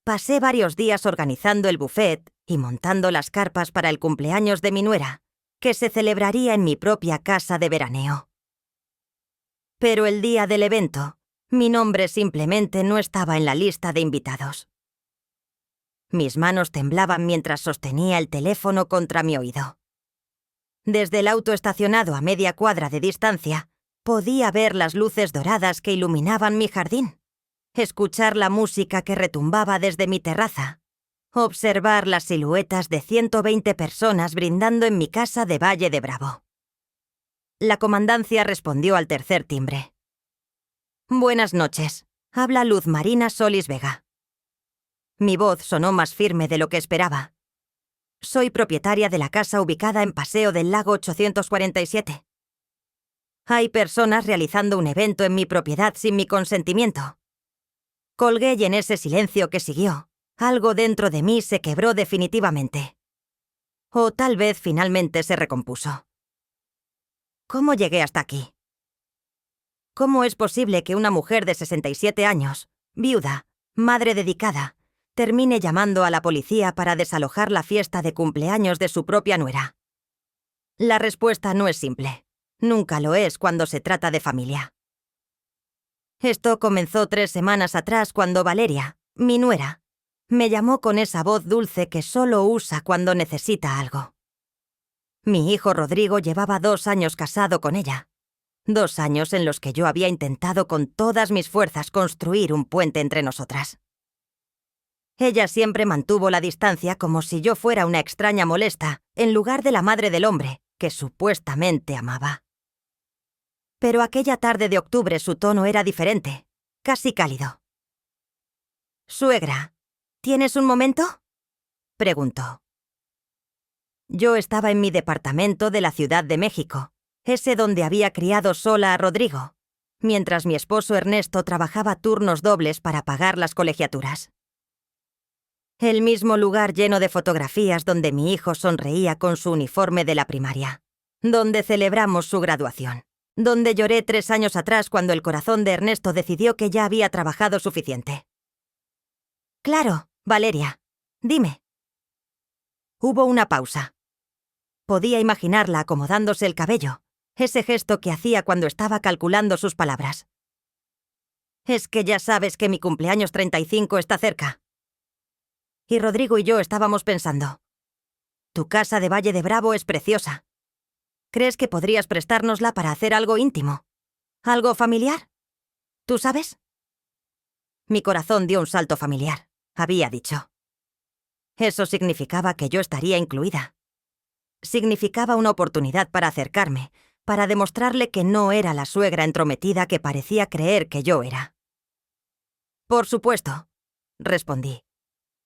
Pasé varios días organizando el buffet y montando las carpas para el cumpleaños de mi nuera, que se celebraría en mi propia casa de veraneo. Pero el día del evento, mi nombre simplemente no estaba en la lista de invitados. Mis manos temblaban mientras sostenía el teléfono contra mi oído. Desde el auto estacionado a media cuadra de distancia, podía ver las luces doradas que iluminaban mi jardín, escuchar la música que retumbaba desde mi terraza, observar las siluetas de 120 personas brindando en mi casa de Valle de Bravo. La comandancia respondió al tercer timbre. «Buenas noches. Habla Luz Marina Solís Vega». Mi voz sonó más firme de lo que esperaba. Soy propietaria de la casa ubicada en Paseo del Lago 847. Hay personas realizando un evento en mi propiedad sin mi consentimiento. Colgué y en ese silencio que siguió, algo dentro de mí se quebró definitivamente. O tal vez finalmente se recompuso. ¿Cómo llegué hasta aquí? ¿Cómo es posible que una mujer de 67 años, viuda, madre dedicada, termine llamando a la policía para desalojar la fiesta de cumpleaños de su propia nuera? La respuesta no es simple. Nunca lo es cuando se trata de familia. Esto comenzó 3 semanas atrás cuando Valeria, mi nuera, me llamó con esa voz dulce que solo usa cuando necesita algo. Mi hijo Rodrigo llevaba 2 años casado con ella. 2 años en los que yo había intentado con todas mis fuerzas construir un puente entre nosotras. Ella siempre mantuvo la distancia como si yo fuera una extraña molesta, en lugar de la madre del hombre, que supuestamente amaba. Pero aquella tarde de octubre su tono era diferente, casi cálido. «Suegra, ¿tienes un momento?», preguntó. Yo estaba en mi departamento de la Ciudad de México, ese donde había criado sola a Rodrigo, mientras mi esposo Ernesto trabajaba turnos dobles para pagar las colegiaturas. El mismo lugar lleno de fotografías donde mi hijo sonreía con su uniforme de la primaria, donde celebramos su graduación, donde lloré 3 años atrás cuando el corazón de Ernesto decidió que ya había trabajado suficiente. «Claro, Valeria, dime». Hubo una pausa. Podía imaginarla acomodándose el cabello, ese gesto que hacía cuando estaba calculando sus palabras. «Es que ya sabes que mi cumpleaños 35 está cerca». Y Rodrigo y yo estábamos pensando, «Tu casa de Valle de Bravo es preciosa. ¿Crees que podrías prestárnosla para hacer algo íntimo? ¿Algo familiar? ¿Tú sabes?». Mi corazón dio un salto familiar, había dicho. Eso significaba que yo estaría incluida. Significaba una oportunidad para acercarme, para demostrarle que no era la suegra entrometida que parecía creer que yo era. «Por supuesto», respondí.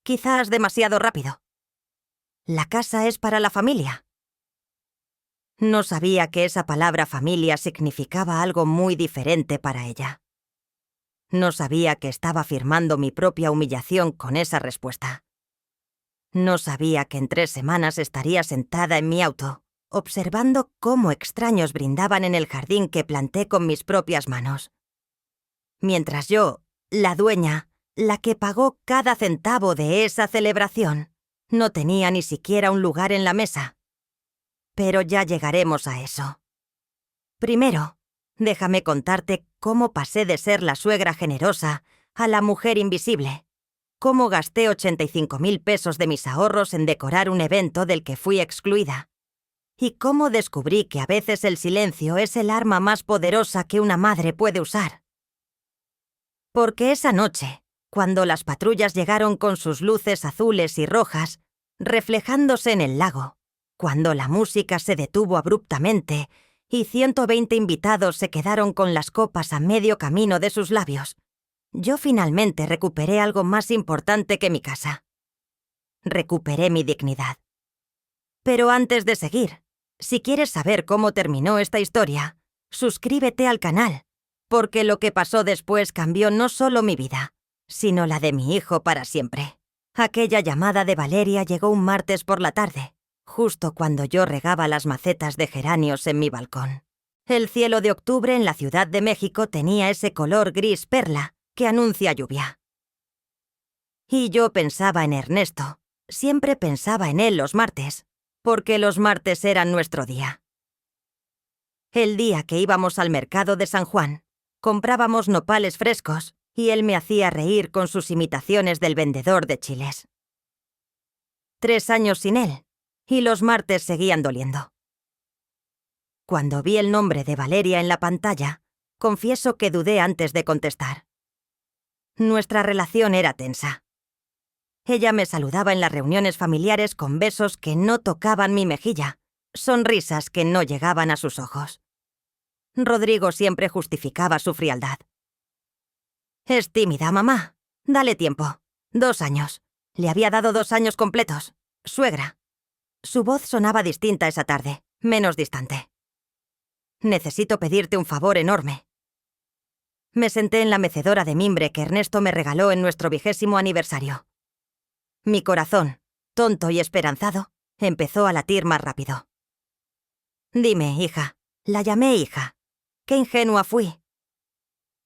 «Quizás demasiado rápido. La casa es para la familia». No sabía que esa palabra familia significaba algo muy diferente para ella. No sabía que estaba firmando mi propia humillación con esa respuesta. No sabía que en 3 semanas estaría sentada en mi auto, observando cómo extraños brindaban en el jardín que planté con mis propias manos. Mientras yo, la dueña, la que pagó cada centavo de esa celebración, no tenía ni siquiera un lugar en la mesa. Pero ya llegaremos a eso. Primero, déjame contarte cómo pasé de ser la suegra generosa a la mujer invisible. Cómo gasté 85,000 pesos de mis ahorros en decorar un evento del que fui excluida. Y cómo descubrí que a veces el silencio es el arma más poderosa que una madre puede usar. Porque esa noche, cuando las patrullas llegaron con sus luces azules y rojas, reflejándose en el lago, cuando la música se detuvo abruptamente y 120 invitados se quedaron con las copas a medio camino de sus labios, yo finalmente recuperé algo más importante que mi casa. Recuperé mi dignidad. Pero antes de seguir, si quieres saber cómo terminó esta historia, suscríbete al canal, porque lo que pasó después cambió no solo mi vida, sino la de mi hijo para siempre. Aquella llamada de Valeria llegó un martes por la tarde, justo cuando yo regaba las macetas de geranios en mi balcón. El cielo de octubre en la Ciudad de México tenía ese color gris perla que anuncia lluvia. Y yo pensaba en Ernesto. Siempre pensaba en él los martes, porque los martes eran nuestro día. El día que íbamos al mercado de San Juan, comprábamos nopales frescos y él me hacía reír con sus imitaciones del vendedor de chiles. 3 años sin él, y los martes seguían doliendo. Cuando vi el nombre de Valeria en la pantalla, confieso que dudé antes de contestar. Nuestra relación era tensa. Ella me saludaba en las reuniones familiares con besos que no tocaban mi mejilla, sonrisas que no llegaban a sus ojos. Rodrigo siempre justificaba su frialdad. «Es tímida, mamá. Dale tiempo. 2 años. Le había dado 2 años completos. Suegra». Su voz sonaba distinta esa tarde, menos distante. «Necesito pedirte un favor enorme». Me senté en la mecedora de mimbre que Ernesto me regaló en nuestro 20º aniversario. Mi corazón, tonto y esperanzado, empezó a latir más rápido. «Dime, hija». La llamé hija. Qué ingenua fui.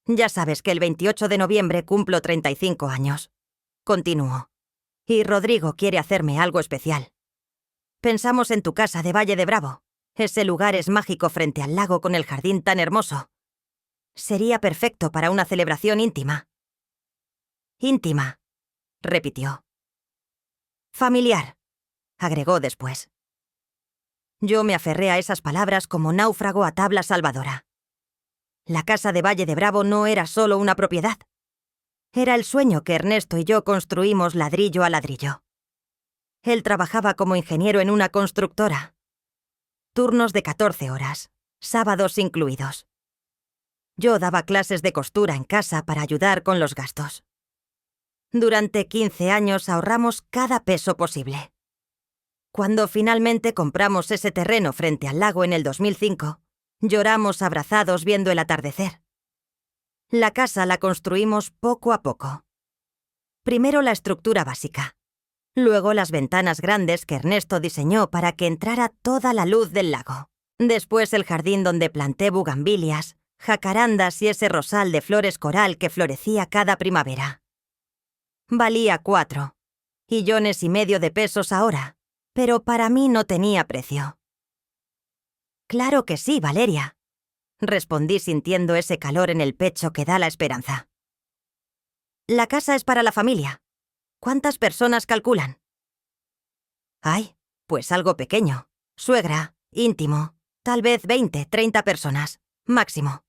«Ya sabes que el 28 de noviembre cumplo 35 años. Continuó. Y Rodrigo quiere hacerme algo especial. Pensamos en tu casa de Valle de Bravo. Ese lugar es mágico frente al lago con el jardín tan hermoso. Sería perfecto para una celebración íntima». «Íntima», repitió. «Familiar», agregó después. Yo me aferré a esas palabras como náufrago a tabla salvadora. La casa de Valle de Bravo no era solo una propiedad. Era el sueño que Ernesto y yo construimos ladrillo a ladrillo. Él trabajaba como ingeniero en una constructora. Turnos de 14 horas, sábados incluidos. Yo daba clases de costura en casa para ayudar con los gastos. Durante 15 años ahorramos cada peso posible. Cuando finalmente compramos ese terreno frente al lago en el 2005, lloramos abrazados viendo el atardecer. La casa la construimos poco a poco. Primero la estructura básica, luego las ventanas grandes que Ernesto diseñó para que entrara toda la luz del lago. Después el jardín donde planté bugambilias, jacarandas y ese rosal de flores coral que florecía cada primavera. Valía 4,5 millones de pesos ahora, pero para mí no tenía precio. «Claro que sí, Valeria», respondí sintiendo ese calor en el pecho que da la esperanza. «La casa es para la familia. ¿Cuántas personas calculan?» «Ay, pues algo pequeño. Suegra, íntimo, tal vez 20, 30 personas, máximo.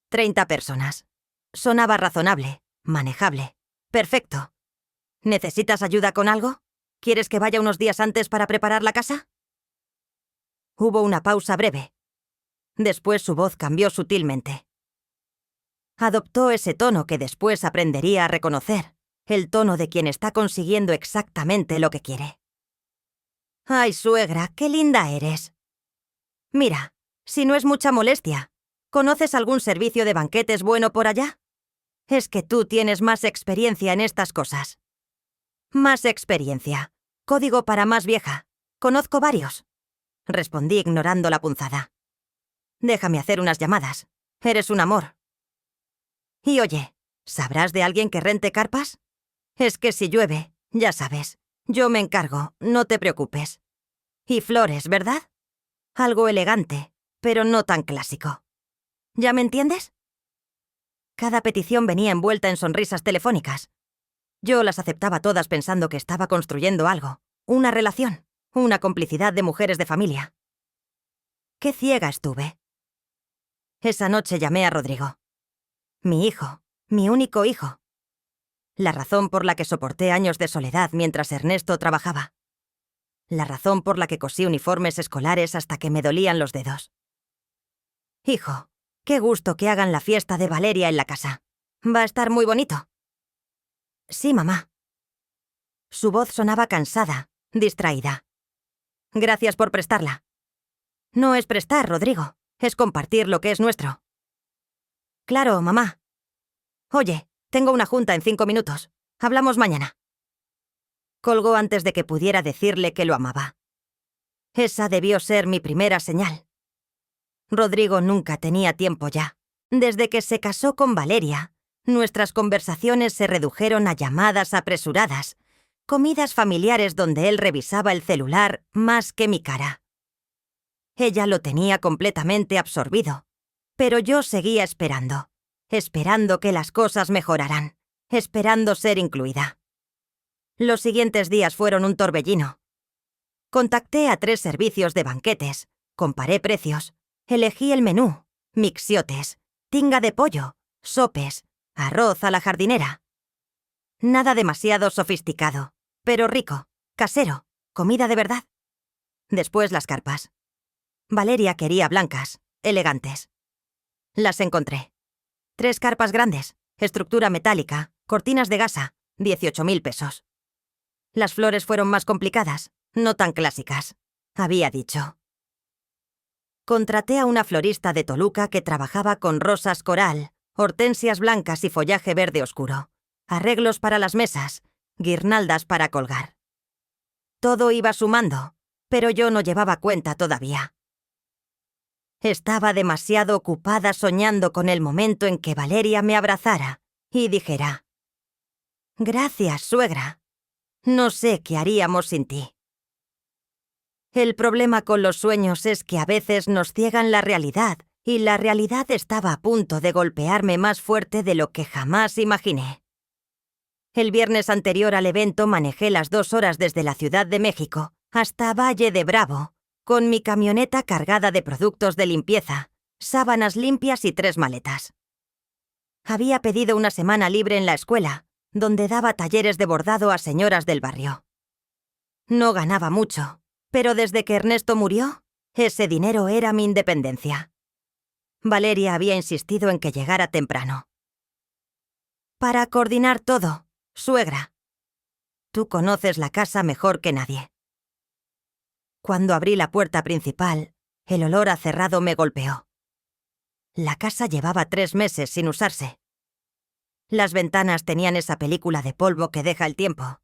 30 personas. Sonaba razonable, manejable. Perfecto. ¿Necesitas ayuda con algo? ¿Quieres que vaya unos días antes para preparar la casa?» Hubo una pausa breve. Después su voz cambió sutilmente. Adoptó ese tono que después aprendería a reconocer, el tono de quien está consiguiendo exactamente lo que quiere. «Ay, suegra, qué linda eres. Mira, si no es mucha molestia, ¿conoces algún servicio de banquetes bueno por allá? Es que tú tienes más experiencia en estas cosas». «Más experiencia. Código para más vieja. Conozco varios», respondí ignorando la punzada. «Déjame hacer unas llamadas. Eres un amor. Y oye, ¿sabrás de alguien que rente carpas? Es que si llueve, ya sabes, yo me encargo, no te preocupes. Y flores, ¿verdad? Algo elegante, pero no tan clásico. ¿Ya me entiendes?» Cada petición venía envuelta en sonrisas telefónicas. Yo las aceptaba todas pensando que estaba construyendo algo, una relación, una complicidad de mujeres de familia. Qué ciega estuve. Esa noche llamé a Rodrigo. Mi hijo, mi único hijo. La razón por la que soporté años de soledad mientras Ernesto trabajaba. La razón por la que cosí uniformes escolares hasta que me dolían los dedos. «Hijo, qué gusto que hagan la fiesta de Valeria en la casa. Va a estar muy bonito». «Sí, mamá». Su voz sonaba cansada, distraída. «Gracias por prestarla». «No es prestar, Rodrigo. Es compartir lo que es nuestro». «Claro, mamá». «Oye, tengo una junta en 5 minutos. Hablamos mañana». Colgó antes de que pudiera decirle que lo amaba. Esa debió ser mi primera señal. Rodrigo nunca tenía tiempo ya. Desde que se casó con Valeria, Nuestras conversaciones se redujeron a llamadas apresuradas, comidas familiares donde él revisaba el celular más que mi cara. Ella lo tenía completamente absorbido, pero yo seguía esperando que las cosas mejoraran, esperando ser incluida. Los siguientes días fueron un torbellino. Contacté a 3 servicios de banquetes, comparé precios, elegí el menú, mixiotes, tinga de pollo, sopes, arroz a la jardinera. Nada demasiado sofisticado, pero rico, casero, comida de verdad. Después las carpas. Valeria quería blancas, elegantes. Las encontré. 3 carpas grandes, estructura metálica, cortinas de gasa, 18.000 pesos. Las flores fueron más complicadas, no tan clásicas, había dicho. Contraté a una florista de Toluca que trabajaba con rosas coral, hortensias blancas y follaje verde oscuro, arreglos para las mesas, guirnaldas para colgar. Todo iba sumando, pero yo no llevaba cuenta todavía. Estaba demasiado ocupada soñando con el momento en que Valeria me abrazara y dijera: «Gracias, suegra. No sé qué haríamos sin ti». El problema con los sueños es que a veces nos ciegan la realidad, y la realidad estaba a punto de golpearme más fuerte de lo que jamás imaginé. El viernes anterior al evento manejé las 2 horas desde la Ciudad de México hasta Valle de Bravo, con mi camioneta cargada de productos de limpieza, sábanas limpias y 3 maletas. Había pedido una semana libre en la escuela, donde daba talleres de bordado a señoras del barrio. No ganaba mucho, pero desde que Ernesto murió, ese dinero era mi independencia. Valeria había insistido en que llegara temprano. Para coordinar todo, suegra. Tú conoces la casa mejor que nadie. Cuando abrí la puerta principal, el olor a cerrado me golpeó. La casa llevaba 3 meses sin usarse. Las ventanas tenían esa película de polvo que deja el tiempo.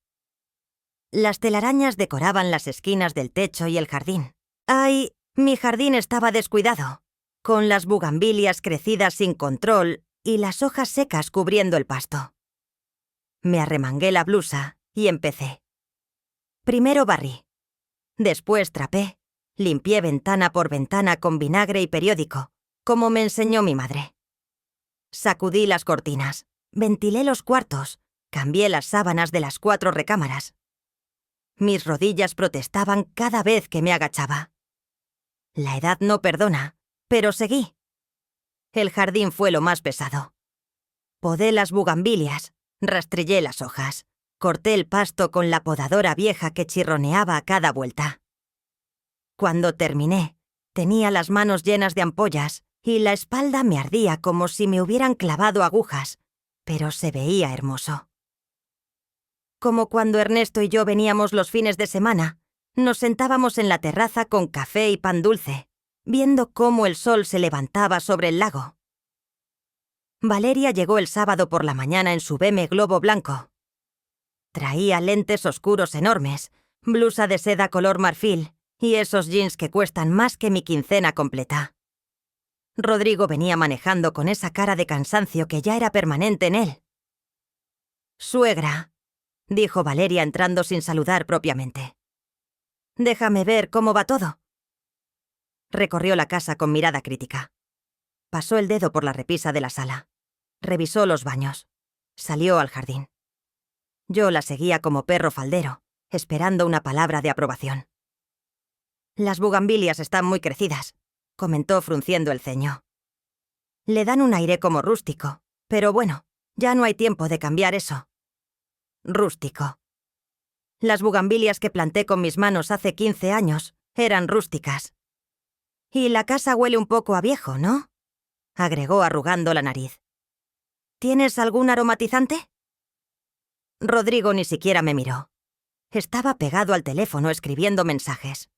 Las telarañas decoraban las esquinas del techo y el jardín. ¡Ay! Mi jardín estaba descuidado, con las bugambilias crecidas sin control y las hojas secas cubriendo el pasto. Me arremangué la blusa y empecé. Primero barrí. Después trapé, limpié ventana por ventana con vinagre y periódico, como me enseñó mi madre. Sacudí las cortinas, ventilé los cuartos, cambié las sábanas de las 4 recámaras. Mis rodillas protestaban cada vez que me agachaba. La edad no perdona, pero seguí. El jardín fue lo más pesado. Podé las bugambilias, rastrillé las hojas, corté el pasto con la podadora vieja que chirroneaba a cada vuelta. Cuando terminé, tenía las manos llenas de ampollas y la espalda me ardía como si me hubieran clavado agujas, pero se veía hermoso. Como cuando Ernesto y yo veníamos los fines de semana, nos sentábamos en la terraza con café y pan dulce, viendo cómo el sol se levantaba sobre el lago. Valeria llegó el sábado por la mañana en su BM Globo blanco. Traía lentes oscuros enormes, blusa de seda color marfil y esos jeans que cuestan más que mi quincena completa. Rodrigo venía manejando con esa cara de cansancio que ya era permanente en él. «Suegra», dijo Valeria entrando sin saludar propiamente. «Déjame ver cómo va todo». Recorrió la casa con mirada crítica. Pasó el dedo por la repisa de la sala. Revisó los baños. Salió al jardín. Yo la seguía como perro faldero, esperando una palabra de aprobación. «Las bugambilias están muy crecidas», comentó frunciendo el ceño. «Le dan un aire como rústico, pero bueno, ya no hay tiempo de cambiar eso». Rústico. Las bugambilias que planté con mis manos hace 15 años eran rústicas. «Y la casa huele un poco a viejo, ¿no?», agregó arrugando la nariz. «¿Tienes algún aromatizante?». Rodrigo ni siquiera me miró. Estaba pegado al teléfono escribiendo mensajes.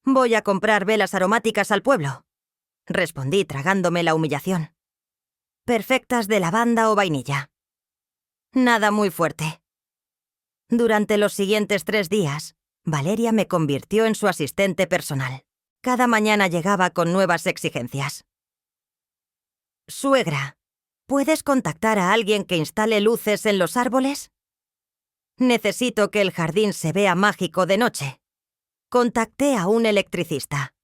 «Voy a comprar velas aromáticas al pueblo», respondí tragándome la humillación. «Perfectas de lavanda o vainilla. Nada muy fuerte». Durante los siguientes 3 días, Valeria me convirtió en su asistente personal. Cada mañana llegaba con nuevas exigencias. «Suegra, ¿Puedes contactar a alguien que instale luces en los árboles? Necesito que el jardín se vea mágico de noche. Contacté a un electricista.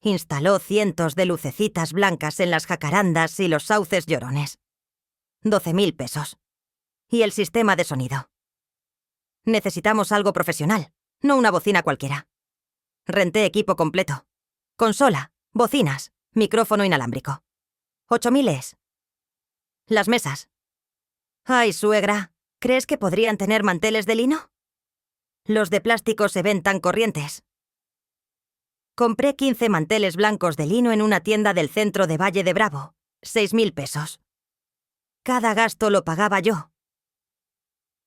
Instaló cientos de lucecitas blancas en las jacarandas y los sauces llorones. 12.000 pesos. Y el sistema de sonido. Necesitamos algo profesional, no una bocina cualquiera. Renté equipo completo. Consola, bocinas, micrófono inalámbrico. 8.000 es. Las mesas. Ay, suegra, ¿crees que podrían tener manteles de lino? Los de plástico se ven tan corrientes. Compré 15 manteles blancos de lino en una tienda del centro de Valle de Bravo. 6.000 pesos. Cada gasto lo pagaba yo.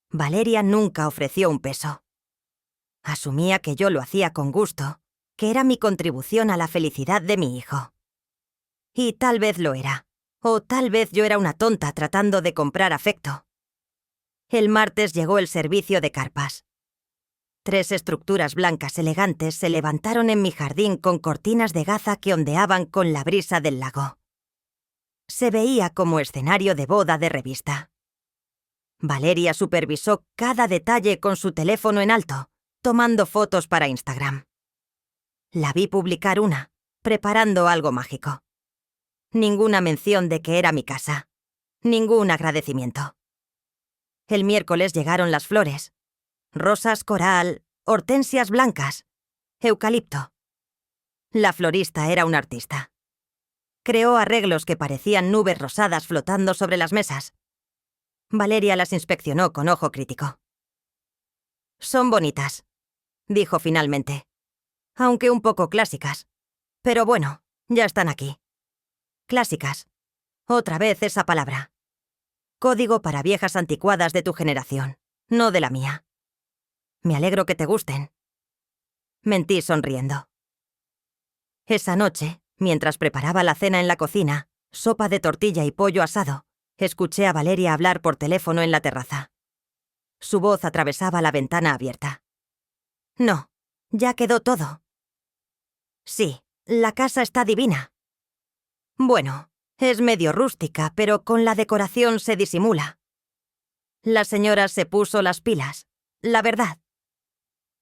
Valeria nunca ofreció un peso. Asumía que yo lo hacía con gusto, que era mi contribución a la felicidad de mi hijo. Y tal vez lo era. O tal vez yo era una tonta tratando de comprar afecto. El martes llegó el servicio de carpas. 3 estructuras blancas elegantes se levantaron en mi jardín con cortinas de gaza que ondeaban con la brisa del lago. Se veía como escenario de boda de revista. Valeria supervisó cada detalle con su teléfono en alto, tomando fotos para Instagram. La vi publicar una, preparando algo mágico. Ninguna mención de que era mi casa. Ningún agradecimiento. El miércoles llegaron las flores. Rosas coral, hortensias blancas, eucalipto. La florista era un artista. Creó arreglos que parecían nubes rosadas flotando sobre las mesas. Valeria las inspeccionó con ojo crítico. Son bonitas, dijo finalmente, aunque un poco clásicas. Pero bueno, ya están aquí. Clásicas. Otra vez esa palabra. Código para viejas anticuadas de tu generación, no de la mía. Me alegro que te gusten. Mentí sonriendo. Esa noche, mientras preparaba la cena en la cocina, sopa de tortilla y pollo asado, escuché a Valeria hablar por teléfono en la terraza. Su voz atravesaba la ventana abierta. No, ya quedó todo. Sí, la casa está divina. Bueno, es medio rústica, pero con la decoración se disimula. La señora se puso las pilas, la verdad.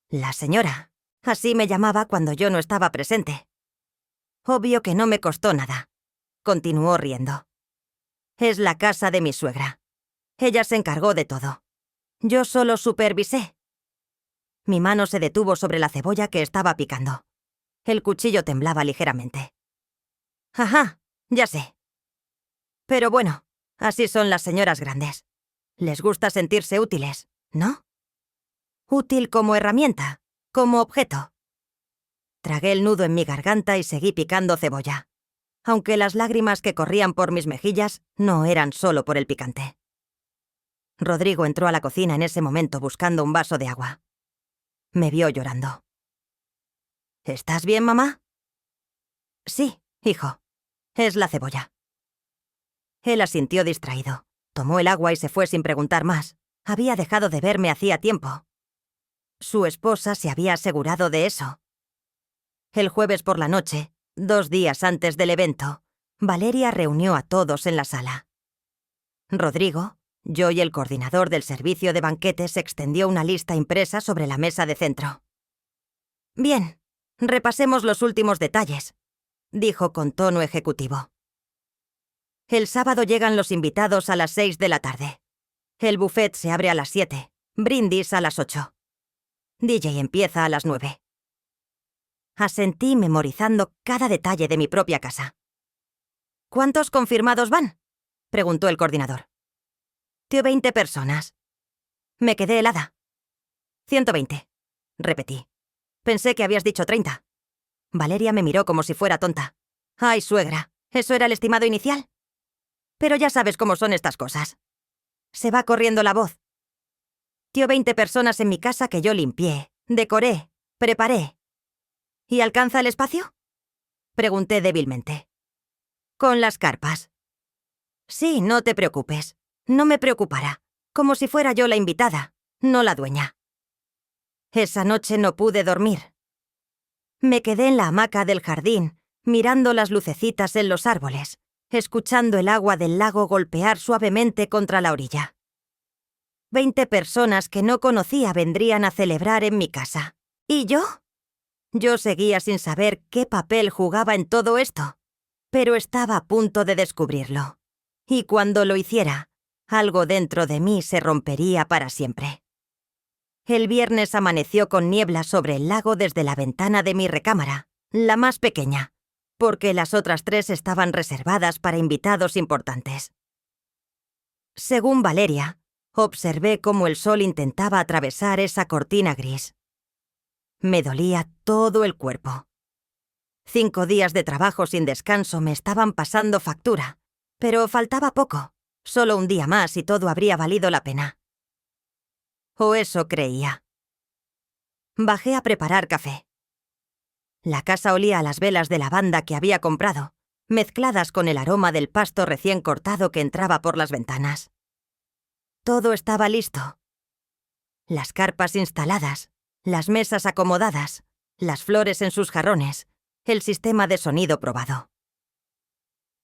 La señora, así me llamaba cuando yo no estaba presente. Obvio que no me costó nada. Continuó riendo. Es la casa de mi suegra. Ella se encargó de todo. Yo solo supervisé. Mi mano se detuvo sobre la cebolla que estaba picando. El cuchillo temblaba ligeramente. Ajá, ya sé. Pero bueno, así son las señoras grandes. Les gusta sentirse útiles, ¿no? Útil como herramienta, como objeto. Tragué el nudo en mi garganta y seguí picando cebolla, aunque las lágrimas que corrían por mis mejillas no eran solo por el picante. Rodrigo entró a la cocina en ese momento buscando un vaso de agua. Me vio llorando. ¿Estás bien, mamá? Sí, hijo. Es la cebolla. Él asintió distraído. Tomó el agua y se fue sin preguntar más. Había dejado de verme hacía tiempo. Su esposa se había asegurado de eso. El jueves por la noche, 2 días antes del evento, Valeria reunió a todos en la sala. Rodrigo, yo y el coordinador del servicio de banquetes extendió una lista impresa sobre la mesa de centro. Bien, repasemos los últimos detalles, dijo con tono ejecutivo. El sábado llegan los invitados a las 6 de la tarde. El buffet se abre a las 7, brindis a las 8. DJ empieza a las 9. Asentí memorizando cada detalle de mi propia casa. ¿Cuántos confirmados van?, preguntó el coordinador. 20 personas. Me quedé helada. 120, repetí. Pensé que habías dicho 30. Valeria me miró como si fuera tonta. Ay, suegra, ¿eso era el estimado inicial? Pero ya sabes cómo son estas cosas. Se va corriendo la voz. 20 personas en mi casa que yo limpié, decoré, preparé. ¿Y alcanza el espacio?, pregunté débilmente. Con las carpas. Sí, no te preocupes. No me preocupará. Como si fuera yo la invitada, no la dueña. Esa noche no pude dormir. Me quedé en la hamaca del jardín, mirando las lucecitas en los árboles, escuchando el agua del lago golpear suavemente contra la orilla. 20 personas que no conocía vendrían a celebrar en mi casa. ¿Y yo? Yo seguía sin saber qué papel jugaba en todo esto, pero estaba a punto de descubrirlo. Y cuando lo hiciera, algo dentro de mí se rompería para siempre. El viernes amaneció con niebla sobre el lago desde la ventana de mi recámara, la más pequeña, porque las otras 3 estaban reservadas para invitados importantes. Según Valeria, observé cómo el sol intentaba atravesar esa cortina gris. Me dolía todo el cuerpo. 5 días de trabajo sin descanso me estaban pasando factura, pero faltaba poco, solo un día más y todo habría valido la pena. O eso creía. Bajé a preparar café. La casa olía a las velas de lavanda que había comprado, mezcladas con el aroma del pasto recién cortado que entraba por las ventanas. Todo estaba listo. Las carpas instaladas, las mesas acomodadas, las flores en sus jarrones, el sistema de sonido probado.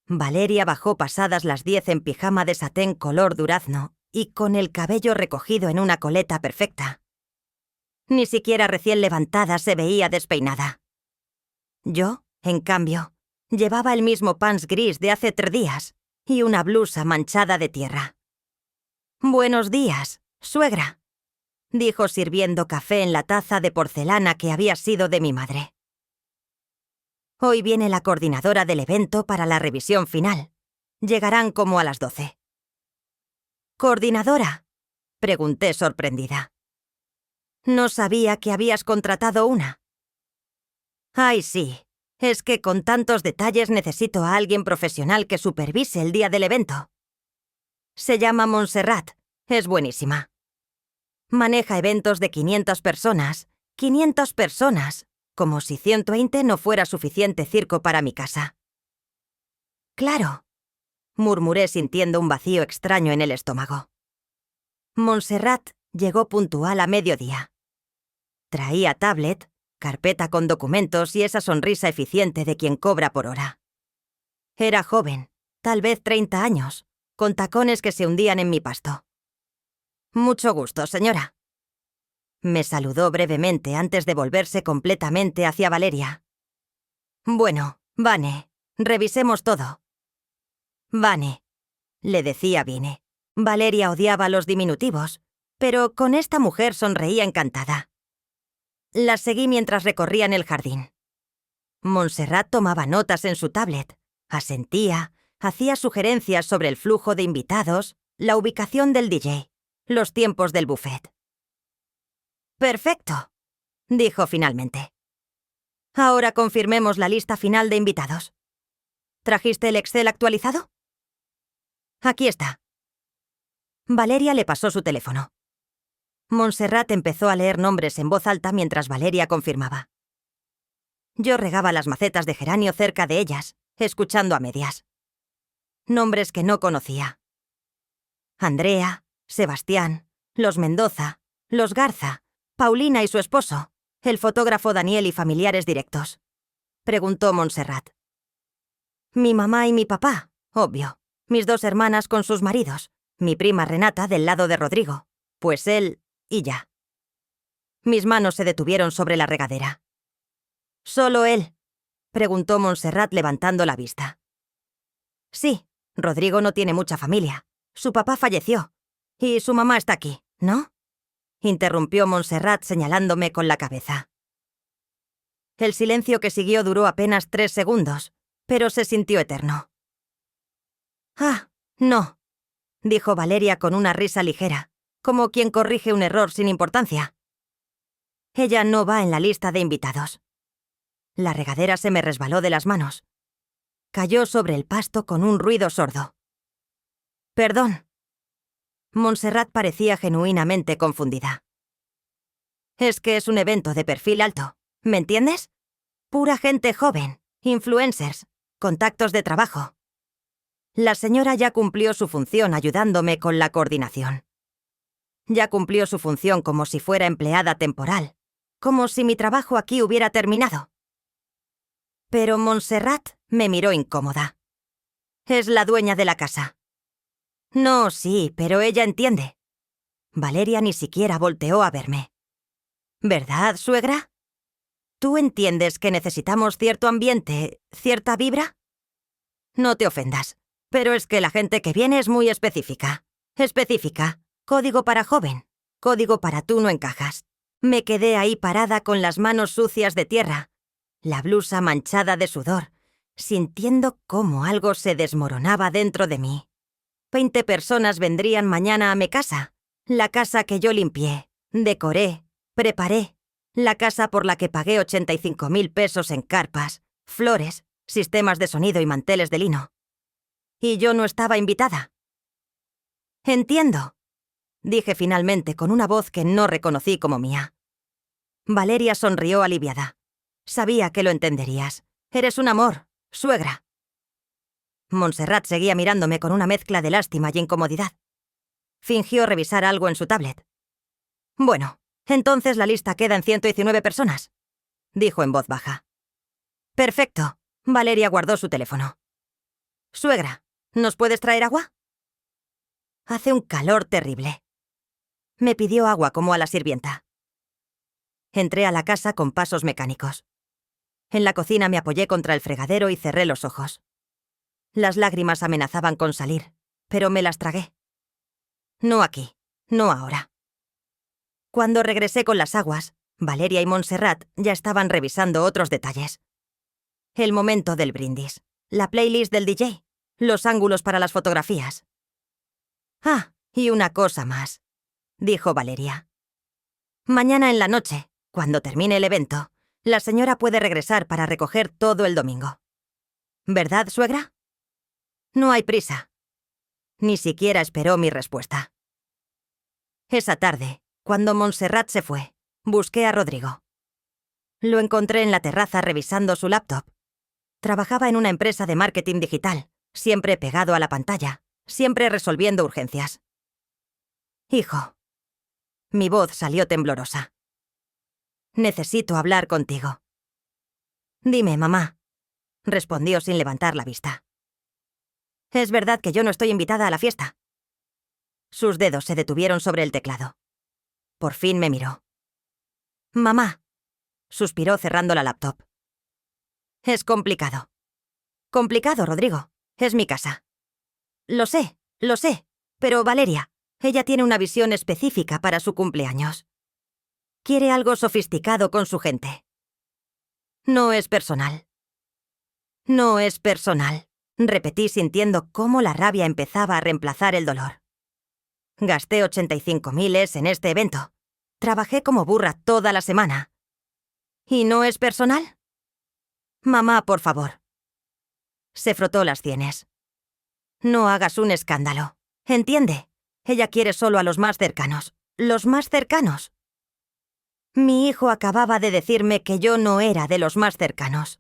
Valeria bajó pasadas las 10 en pijama de satén color durazno y con el cabello recogido en una coleta perfecta. Ni siquiera recién levantada se veía despeinada. Yo, en cambio, llevaba el mismo pants gris de hace 3 días y una blusa manchada de tierra. «Buenos días, suegra», dijo sirviendo café en la taza de porcelana que había sido de mi madre. «Hoy viene la coordinadora del evento para la revisión final. Llegarán como a las 12». «¿Coordinadora?», pregunté sorprendida. «No sabía que habías contratado una». «Ay, sí. Es que con tantos detalles necesito a alguien profesional que supervise el día del evento. Se llama Montserrat. Es buenísima. Maneja eventos de 500 personas. 500 personas. Como si 120 no fuera suficiente circo para mi casa». «Claro», murmuré sintiendo un vacío extraño en el estómago. Montserrat llegó puntual a mediodía. Traía tablet, carpeta con documentos y esa sonrisa eficiente de quien cobra por hora. Era joven, tal vez 30 años, con tacones que se hundían en mi pasto. «Mucho gusto, señora». Me saludó brevemente antes de volverse completamente hacia Valeria. «Bueno, Vane, revisemos todo». «Vane», le decía Vine. Valeria odiaba los diminutivos, pero con esta mujer sonreía encantada. La seguí mientras recorrían el jardín. Montserrat tomaba notas en su tablet, asentía, hacía sugerencias sobre el flujo de invitados, la ubicación del DJ, los tiempos del buffet. «Perfecto», dijo finalmente. «Ahora confirmemos la lista final de invitados. ¿Trajiste el Excel actualizado?» «Aquí está». Valeria le pasó su teléfono. Montserrat empezó a leer nombres en voz alta mientras Valeria confirmaba. Yo regaba las macetas de geranio cerca de ellas, escuchando a medias. Nombres que no conocía. Andrea, Sebastián, los Mendoza, los Garza, Paulina y su esposo, el fotógrafo Daniel y familiares directos. Preguntó Montserrat. Mi mamá y mi papá, obvio. Mis 2 hermanas con sus maridos. Mi prima Renata del lado de Rodrigo. Pues él y ya. Mis manos se detuvieron sobre la regadera. «¿Solo él?», preguntó Montserrat levantando la vista. «Sí, Rodrigo no tiene mucha familia. Su papá falleció. Y su mamá está aquí, ¿no?», interrumpió Montserrat señalándome con la cabeza. El silencio que siguió duró apenas 3 segundos, pero se sintió eterno. «Ah, no», dijo Valeria con una risa ligera, como quien corrige un error sin importancia. «Ella no va en la lista de invitados». La regadera se me resbaló de las manos. Cayó sobre el pasto con un ruido sordo. «Perdón». Montserrat parecía genuinamente confundida. «Es que es un evento de perfil alto, ¿me entiendes? Pura gente joven, influencers, contactos de trabajo». La señora ya cumplió su función ayudándome con la coordinación. Ya cumplió su función como si fuera empleada temporal, como si mi trabajo aquí hubiera terminado. Pero Montserrat me miró incómoda. Es la dueña de la casa. No, sí, pero ella entiende. Valeria ni siquiera volteó a verme. ¿Verdad, suegra? ¿Tú entiendes que necesitamos cierto ambiente, cierta vibra? No te ofendas, pero es que la gente que viene es muy específica. Específica. Código para joven. Código para tú no encajas. Me quedé ahí parada con las manos sucias de tierra, la blusa manchada de sudor, sintiendo cómo algo se desmoronaba dentro de mí. 20 personas vendrían mañana a mi casa. La casa que yo limpié, decoré, preparé. La casa por la que pagué 85.000 pesos en carpas, flores, sistemas de sonido y manteles de lino. Y yo no estaba invitada. Entiendo, dije finalmente con una voz que no reconocí como mía. Valeria sonrió aliviada. Sabía que lo entenderías. Eres un amor, suegra. Montserrat seguía mirándome con una mezcla de lástima y incomodidad. Fingió revisar algo en su tablet. Bueno, entonces la lista queda en 119 personas, dijo en voz baja. Perfecto. Valeria guardó su teléfono. Suegra, ¿nos puedes traer agua? Hace un calor terrible. Me pidió agua como a la sirvienta. Entré a la casa con pasos mecánicos. En la cocina me apoyé contra el fregadero y cerré los ojos. Las lágrimas amenazaban con salir, pero me las tragué. No aquí, no ahora. Cuando regresé con las aguas, Valeria y Montserrat ya estaban revisando otros detalles. El momento del brindis, la playlist del DJ, los ángulos para las fotografías. Ah, y una cosa más, dijo Valeria. Mañana en la noche, cuando termine el evento, la señora puede regresar para recoger todo el domingo. ¿Verdad, suegra? No hay prisa. Ni siquiera esperó mi respuesta. Esa tarde, cuando Montserrat se fue, busqué a Rodrigo. Lo encontré en la terraza revisando su laptop. Trabajaba en una empresa de marketing digital, siempre pegado a la pantalla, siempre resolviendo urgencias. Hijo. Mi voz salió temblorosa. Necesito hablar contigo. Dime, mamá, respondió sin levantar la vista. ¿Es verdad que yo no estoy invitada a la fiesta? Sus dedos se detuvieron sobre el teclado. Por fin me miró. Mamá, suspiró cerrando la laptop. Es complicado. Complicado, Rodrigo. Es mi casa. Lo sé, pero Valeria, ella tiene una visión específica para su cumpleaños. Quiere algo sofisticado con su gente. No es personal. No es personal, repetí sintiendo cómo la rabia empezaba a reemplazar el dolor. Gasté 85.000 en este evento. Trabajé como burra toda la semana. ¿Y no es personal? Mamá, por favor. Se frotó las sienes. No hagas un escándalo. ¿Entiende? Ella quiere solo a los más cercanos. Los más cercanos. Mi hijo acababa de decirme que yo no era de los más cercanos.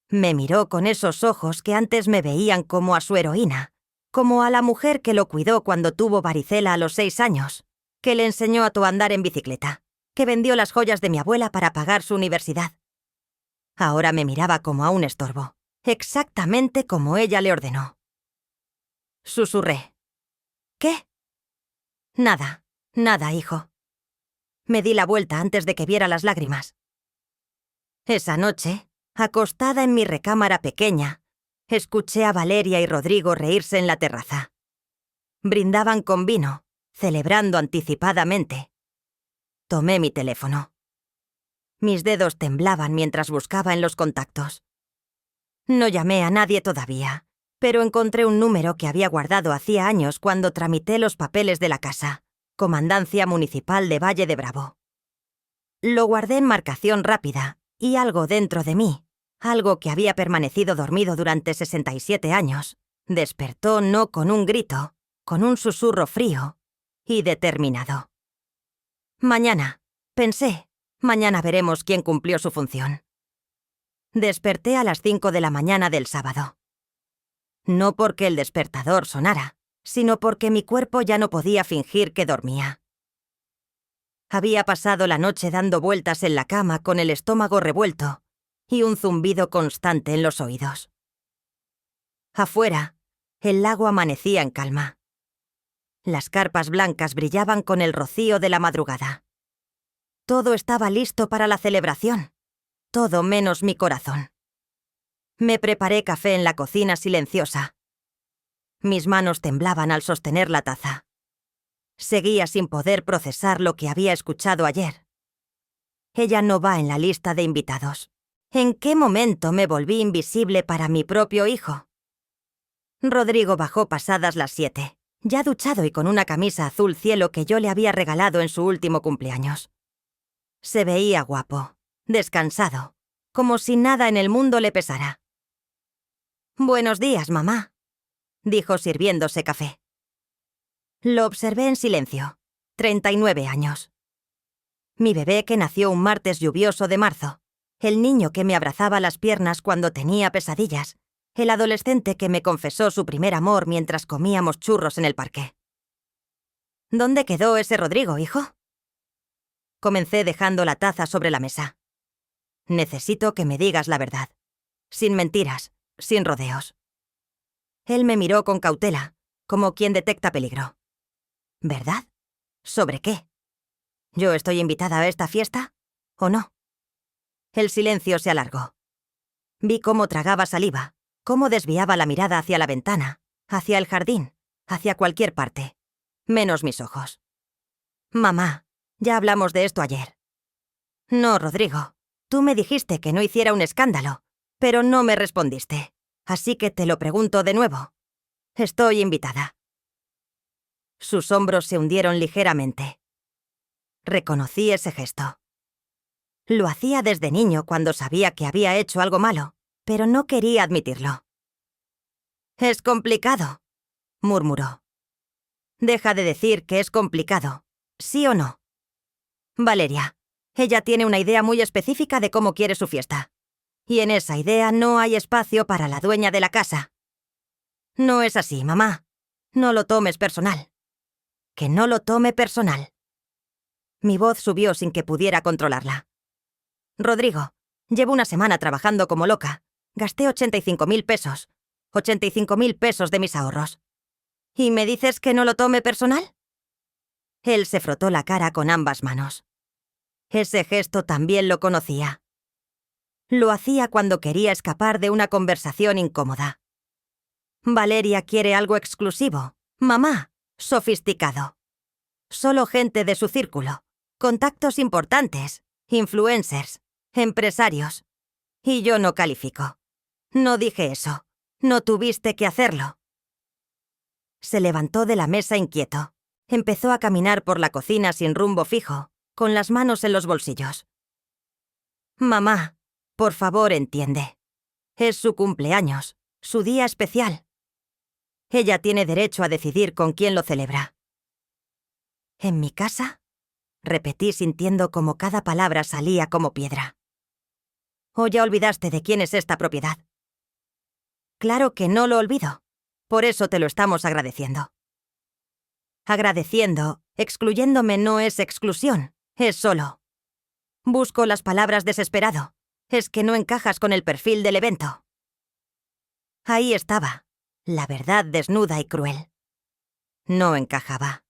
Me miró con esos ojos que antes me veían como a su heroína, como a la mujer que lo cuidó cuando tuvo varicela a los 6 años, que le enseñó a andar en bicicleta, que vendió las joyas de mi abuela para pagar su universidad. Ahora me miraba como a un estorbo, exactamente como ella le ordenó. Susurré. ¿Qué? Nada, hijo. Me di la vuelta antes de que viera las lágrimas. Esa noche, acostada en mi recámara pequeña, escuché a Valeria y Rodrigo reírse en la terraza. Brindaban con vino, celebrando anticipadamente. Tomé mi teléfono. Mis dedos temblaban mientras buscaba en los contactos. No llamé a nadie todavía, pero encontré un número que había guardado hacía años cuando tramité los papeles de la casa, Comandancia Municipal de Valle de Bravo. Lo guardé en marcación rápida, y algo dentro de mí, algo que había permanecido dormido durante 67 años, despertó no con un grito, con un susurro frío y determinado. Mañana, pensé, mañana veremos quién cumplió su función. Desperté a las 5 de la mañana del sábado. No porque el despertador sonara, sino porque mi cuerpo ya no podía fingir que dormía. Había pasado la noche dando vueltas en la cama con el estómago revuelto y un zumbido constante en los oídos. Afuera, el lago amanecía en calma. Las carpas blancas brillaban con el rocío de la madrugada. Todo estaba listo para la celebración, todo menos mi corazón. Me preparé café en la cocina silenciosa. Mis manos temblaban al sostener la taza. Seguía sin poder procesar lo que había escuchado ayer. Ella no va en la lista de invitados. ¿En qué momento me volví invisible para mi propio hijo? Rodrigo bajó pasadas las 7, ya duchado y con una camisa azul cielo que yo le había regalado en su último cumpleaños. Se veía guapo, descansado, como si nada en el mundo le pesara. «Buenos días, mamá», dijo sirviéndose café. Lo observé en silencio. 39 años. Mi bebé que nació un martes lluvioso de marzo. El niño que me abrazaba las piernas cuando tenía pesadillas. El adolescente que me confesó su primer amor mientras comíamos churros en el parque. ¿Dónde quedó ese Rodrigo, hijo? Comencé dejando la taza sobre la mesa. Necesito que me digas la verdad. Sin mentiras, sin rodeos. Él me miró con cautela, como quien detecta peligro. ¿Verdad? ¿Sobre qué? ¿Yo estoy invitada a esta fiesta? ¿O no? El silencio se alargó. Vi cómo tragaba saliva, cómo desviaba la mirada hacia la ventana, hacia el jardín, hacia cualquier parte, menos mis ojos. Mamá, ya hablamos de esto ayer. No, Rodrigo, tú me dijiste que no hiciera un escándalo, pero no me respondiste, así que te lo pregunto de nuevo. Estoy invitada. Sus hombros se hundieron ligeramente. Reconocí ese gesto. Lo hacía desde niño cuando sabía que había hecho algo malo, pero no quería admitirlo. «Es complicado», murmuró. «Deja de decir que es complicado, ¿sí o no?» Valeria, ella tiene una idea muy específica de cómo quiere su fiesta. Y en esa idea no hay espacio para la dueña de la casa. No es así, mamá. No lo tomes personal. Que no lo tome personal. Mi voz subió sin que pudiera controlarla. Rodrigo, llevo una semana trabajando como loca. Gasté 85.000 pesos. 85.000 pesos de mis ahorros. ¿Y me dices que no lo tome personal? Él se frotó la cara con ambas manos. Ese gesto también lo conocía. Lo hacía cuando quería escapar de una conversación incómoda. Valeria quiere algo exclusivo. Mamá, sofisticado. Solo gente de su círculo. Contactos importantes. Influencers. Empresarios. Y yo no califico. No dije eso. No tuviste que hacerlo. Se levantó de la mesa inquieto. Empezó a caminar por la cocina sin rumbo fijo, con las manos en los bolsillos. Mamá, por favor, entiende. Es su cumpleaños, su día especial. Ella tiene derecho a decidir con quién lo celebra. ¿En mi casa? Repetí sintiendo como cada palabra salía como piedra. ¿O ya olvidaste de quién es esta propiedad? Claro que no lo olvido. Por eso te lo estamos agradeciendo. Agradeciendo, excluyéndome no es exclusión, es solo. Busco las palabras desesperado. Es que no encajas con el perfil del evento. Ahí estaba, la verdad desnuda y cruel. No encajaba.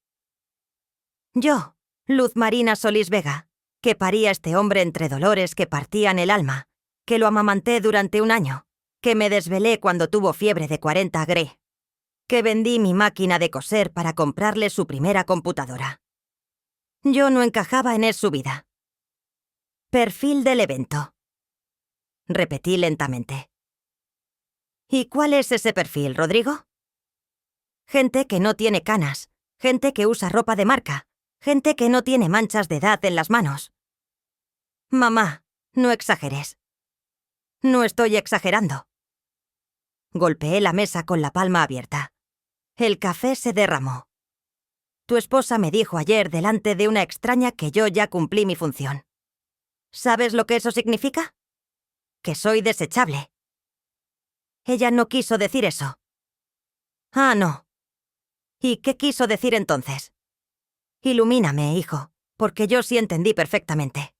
Yo, Luz Marina Solís Vega, que paría este hombre entre dolores que partían el alma, que lo amamanté durante un año, que me desvelé cuando tuvo fiebre de 40 Gre, que vendí mi máquina de coser para comprarle su primera computadora. Yo no encajaba en su vida. Perfil del evento. Repetí lentamente. ¿Y cuál es ese perfil, Rodrigo? Gente que no tiene canas, gente que usa ropa de marca, gente que no tiene manchas de edad en las manos. Mamá, no exageres. No estoy exagerando. Golpeé la mesa con la palma abierta. El café se derramó. Tu esposa me dijo ayer delante de una extraña que yo ya cumplí mi función. ¿Sabes lo que eso significa? Que soy desechable. Ella no quiso decir eso. Ah, no. ¿Y qué quiso decir entonces? Ilumíname, hijo, porque yo sí entendí perfectamente.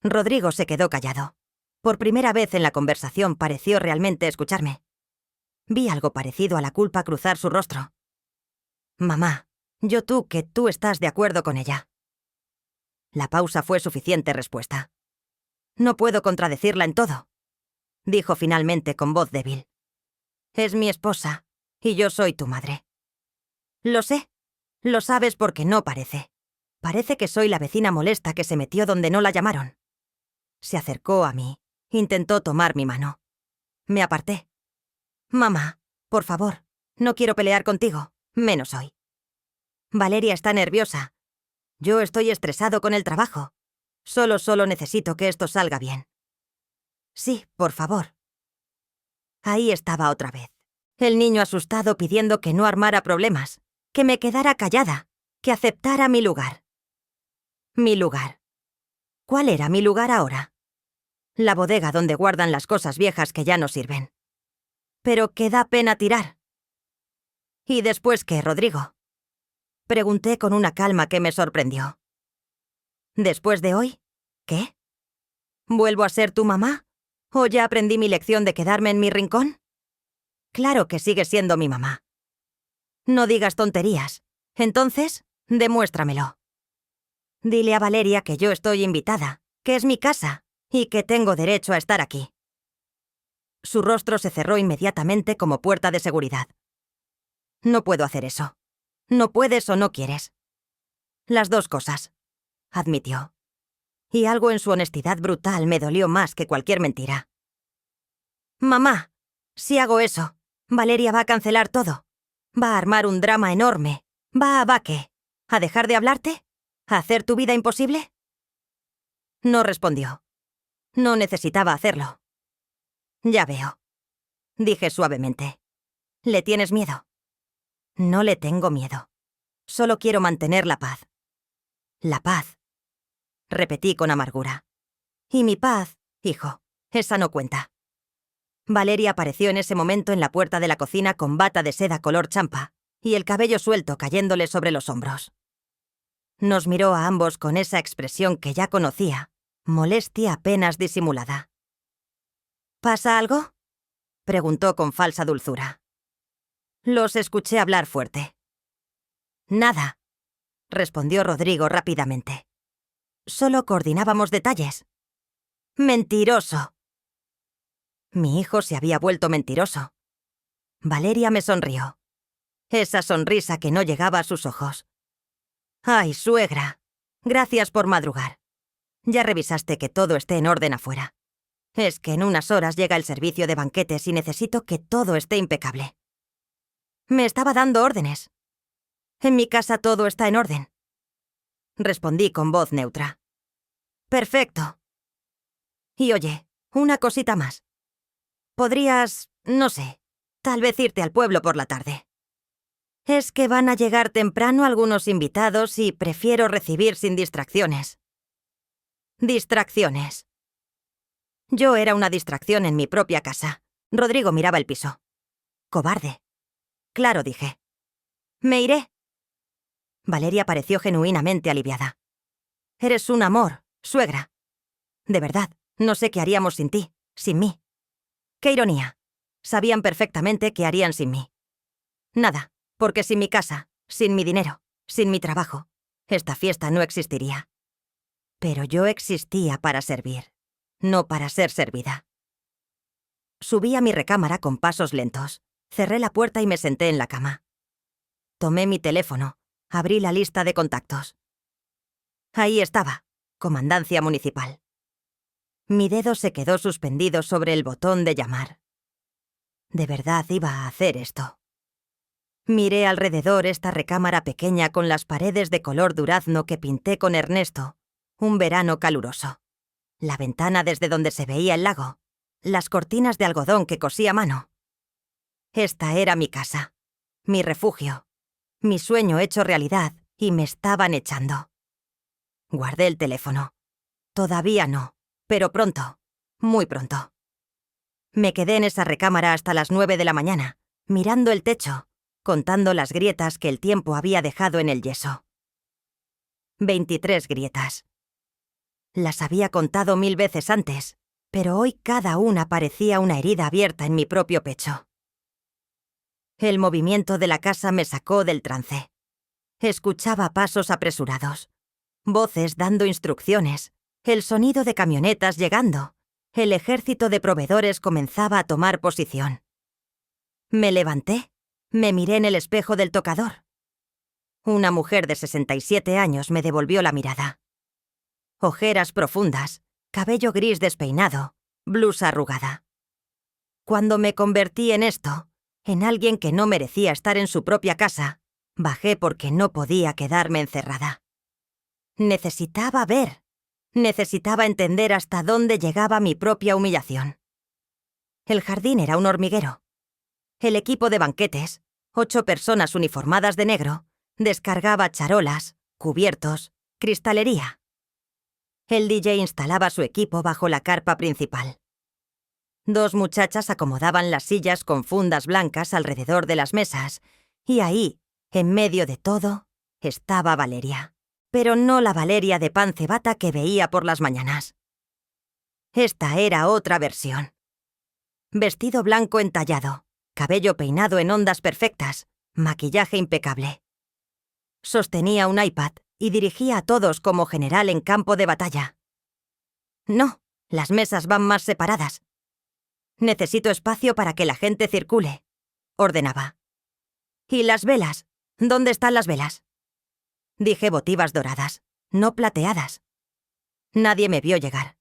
Rodrigo se quedó callado. Por primera vez en la conversación pareció realmente escucharme. Vi algo parecido a la culpa cruzar su rostro. Mamá, que tú estás de acuerdo con ella. La pausa fue suficiente respuesta. No puedo contradecirla en todo, dijo finalmente con voz débil. Es mi esposa, y yo soy tu madre. Lo sé, lo sabes porque no parece. Parece que soy la vecina molesta que se metió donde no la llamaron. Se acercó a mí, intentó tomar mi mano. Me aparté. Mamá, por favor, no quiero pelear contigo, menos hoy. Valeria está nerviosa. Yo estoy estresado con el trabajo. Solo necesito que esto salga bien. Sí, por favor. Ahí estaba otra vez. El niño asustado pidiendo que no armara problemas, que me quedara callada, que aceptara mi lugar. Mi lugar. ¿Cuál era mi lugar ahora? La bodega donde guardan las cosas viejas que ya no sirven. Pero que da pena tirar. ¿Y después qué, Rodrigo? Pregunté con una calma que me sorprendió. ¿Después de hoy? ¿Qué? ¿Vuelvo a ser tu mamá? ¿O ya aprendí mi lección de quedarme en mi rincón? Claro que sigues siendo mi mamá. No digas tonterías. Entonces, demuéstramelo. Dile a Valeria que yo estoy invitada, que es mi casa, y que tengo derecho a estar aquí. Su rostro se cerró inmediatamente como puerta de seguridad. No puedo hacer eso. No puedes o no quieres. Las dos cosas, admitió. Y algo en su honestidad brutal me dolió más que cualquier mentira. Mamá, si hago eso, Valeria va a cancelar todo. Va a armar un drama enorme. Va a ¿qué? ¿A dejar de hablarte? ¿A hacer tu vida imposible? No respondió. No necesitaba hacerlo. Ya veo, dije suavemente. ¿Le tienes miedo? No le tengo miedo. Solo quiero mantener la paz. La paz, repetí con amargura. Y mi paz, hijo, esa no cuenta. Valeria apareció en ese momento en la puerta de la cocina con bata de seda color champa y el cabello suelto cayéndole sobre los hombros. Nos miró a ambos con esa expresión que ya conocía, molestia apenas disimulada. ¿Pasa algo?, preguntó con falsa dulzura. Los escuché hablar fuerte. Nada, respondió Rodrigo rápidamente. Solo coordinábamos detalles. Mentiroso. Mi hijo se había vuelto mentiroso. Valeria me sonrió. Esa sonrisa que no llegaba a sus ojos. Ay, suegra, gracias por madrugar. Ya revisaste que todo esté en orden afuera. Es que en unas horas llega el servicio de banquetes y necesito que todo esté impecable. Me estaba dando órdenes. En mi casa todo está en orden. Respondí con voz neutra. Perfecto. Y oye, una cosita más. Podrías, no sé, tal vez irte al pueblo por la tarde. Es que van a llegar temprano algunos invitados y prefiero recibir sin distracciones. Distracciones. Yo era una distracción en mi propia casa. Rodrigo miraba el piso. Cobarde. Claro, dije. Me iré. Valeria pareció genuinamente aliviada. Eres un amor, suegra. De verdad, no sé qué haríamos sin ti, sin mí. Qué ironía. Sabían perfectamente qué harían sin mí. Nada, porque sin mi casa, sin mi dinero, sin mi trabajo, esta fiesta no existiría. Pero yo existía para servir, no para ser servida. Subí a mi recámara con pasos lentos, cerré la puerta y me senté en la cama. Tomé mi teléfono, abrí la lista de contactos. Ahí estaba, Comandancia Municipal. Mi dedo se quedó suspendido sobre el botón de llamar. ¿De verdad iba a hacer esto? Miré alrededor esta recámara pequeña con las paredes de color durazno que pinté con Ernesto, un verano caluroso. La ventana desde donde se veía el lago, las cortinas de algodón que cosí a mano. Esta era mi casa, mi refugio, mi sueño hecho realidad y me estaban echando. Guardé el teléfono. Todavía no, pero pronto, muy pronto. Me quedé en esa recámara hasta las 9 de la mañana, mirando el techo, contando las grietas que el tiempo había dejado en el yeso. 23 grietas. Las había contado 1000 veces antes, pero hoy cada una parecía una herida abierta en mi propio pecho. El movimiento de la casa me sacó del trance. Escuchaba pasos apresurados, voces dando instrucciones, el sonido de camionetas llegando. El ejército de proveedores comenzaba a tomar posición. Me levanté, me miré en el espejo del tocador. Una mujer de 67 años me devolvió la mirada. Ojeras profundas, cabello gris despeinado, blusa arrugada. Cuando me convertí en esto, en alguien que no merecía estar en su propia casa, bajé porque no podía quedarme encerrada. Necesitaba ver. Necesitaba entender hasta dónde llegaba mi propia humillación. El jardín era un hormiguero. El equipo de banquetes, 8 personas uniformadas de negro, descargaba charolas, cubiertos, cristalería. El DJ instalaba su equipo bajo la carpa principal. 2 muchachas acomodaban las sillas con fundas blancas alrededor de las mesas, y ahí, en medio de todo, estaba Valeria. Pero no la Valeria de pancebata que veía por las mañanas. Esta era otra versión. Vestido blanco entallado, cabello peinado en ondas perfectas, maquillaje impecable. Sostenía un iPad y dirigía a todos como general en campo de batalla. No, las mesas van más separadas. Necesito espacio para que la gente circule, ordenaba. ¿Y las velas? ¿Dónde están las velas? Dije votivas doradas, no plateadas. Nadie me vio llegar.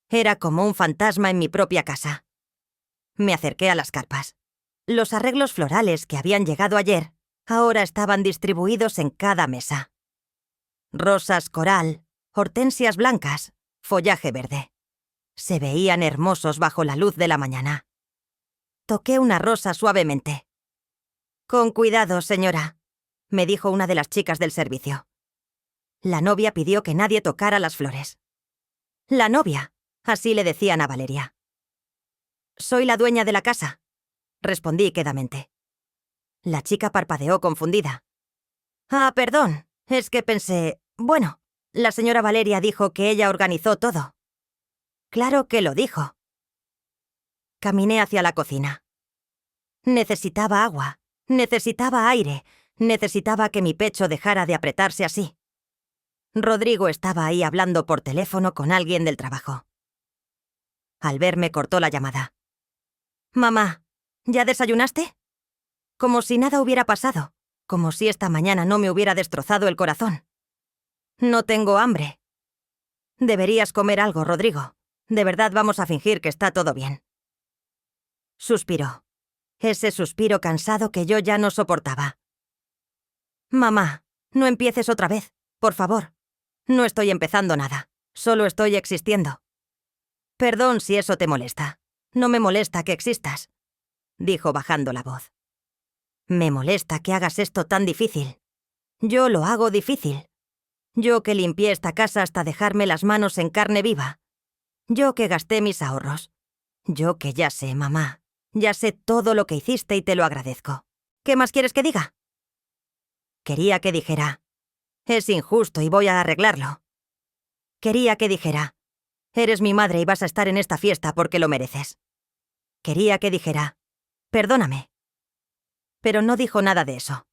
Era como un fantasma en mi propia casa. Me acerqué a las carpas. Los arreglos florales que habían llegado ayer ahora estaban distribuidos en cada mesa. Rosas coral, hortensias blancas, follaje verde. Se veían hermosos bajo la luz de la mañana. Toqué una rosa suavemente. «Con cuidado, señora», me dijo una de las chicas del servicio. La novia pidió que nadie tocara las flores. «La novia», así le decían a Valeria. «Soy la dueña de la casa», respondí quedamente. La chica parpadeó confundida. «Ah, perdón, es que pensé... Bueno, la señora Valeria dijo que ella organizó todo». «Claro que lo dijo». Caminé hacia la cocina. Necesitaba agua, necesitaba aire, necesitaba que mi pecho dejara de apretarse así. Rodrigo estaba ahí hablando por teléfono con alguien del trabajo. Al verme cortó la llamada. «Mamá, ¿ya desayunaste?» Como si nada hubiera pasado, como si esta mañana no me hubiera destrozado el corazón. «No tengo hambre». «Deberías comer algo, Rodrigo. De verdad vamos a fingir que está todo bien». Suspiró. Ese suspiro cansado que yo ya no soportaba. «Mamá, no empieces otra vez, por favor. No estoy empezando nada, solo estoy existiendo». «Perdón si eso te molesta. No me molesta que existas», dijo bajando la voz. «Me molesta que hagas esto tan difícil. Yo lo hago difícil. Yo que limpié esta casa hasta dejarme las manos en carne viva. Yo que gasté mis ahorros. Yo que ya sé, mamá, ya sé todo lo que hiciste y te lo agradezco. ¿Qué más quieres que diga?» Quería que dijera, «Es injusto y voy a arreglarlo». Quería que dijera, «Eres mi madre y vas a estar en esta fiesta porque lo mereces». Quería que dijera, «Perdóname». Pero no dijo nada de eso.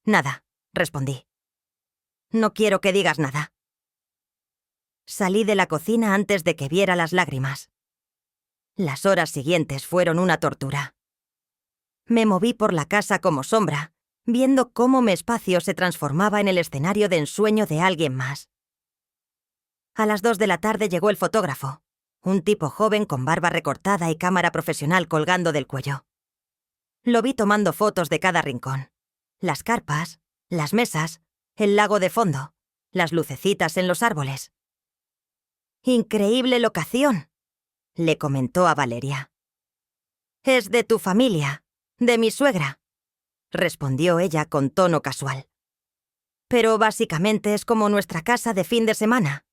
«Nada», respondí. «No quiero que digas nada». Salí de la cocina antes de que viera las lágrimas. Las horas siguientes fueron una tortura. Me moví por la casa como sombra, viendo cómo mi espacio se transformaba en el escenario de ensueño de alguien más. A las 2 de la tarde llegó el fotógrafo, un tipo joven con barba recortada y cámara profesional colgando del cuello. Lo vi tomando fotos de cada rincón. Las carpas, las mesas, el lago de fondo, las lucecitas en los árboles. «Increíble locación», le comentó a Valeria. «Es de tu familia, de mi suegra», respondió ella con tono casual. «Pero básicamente es como nuestra casa de fin de semana.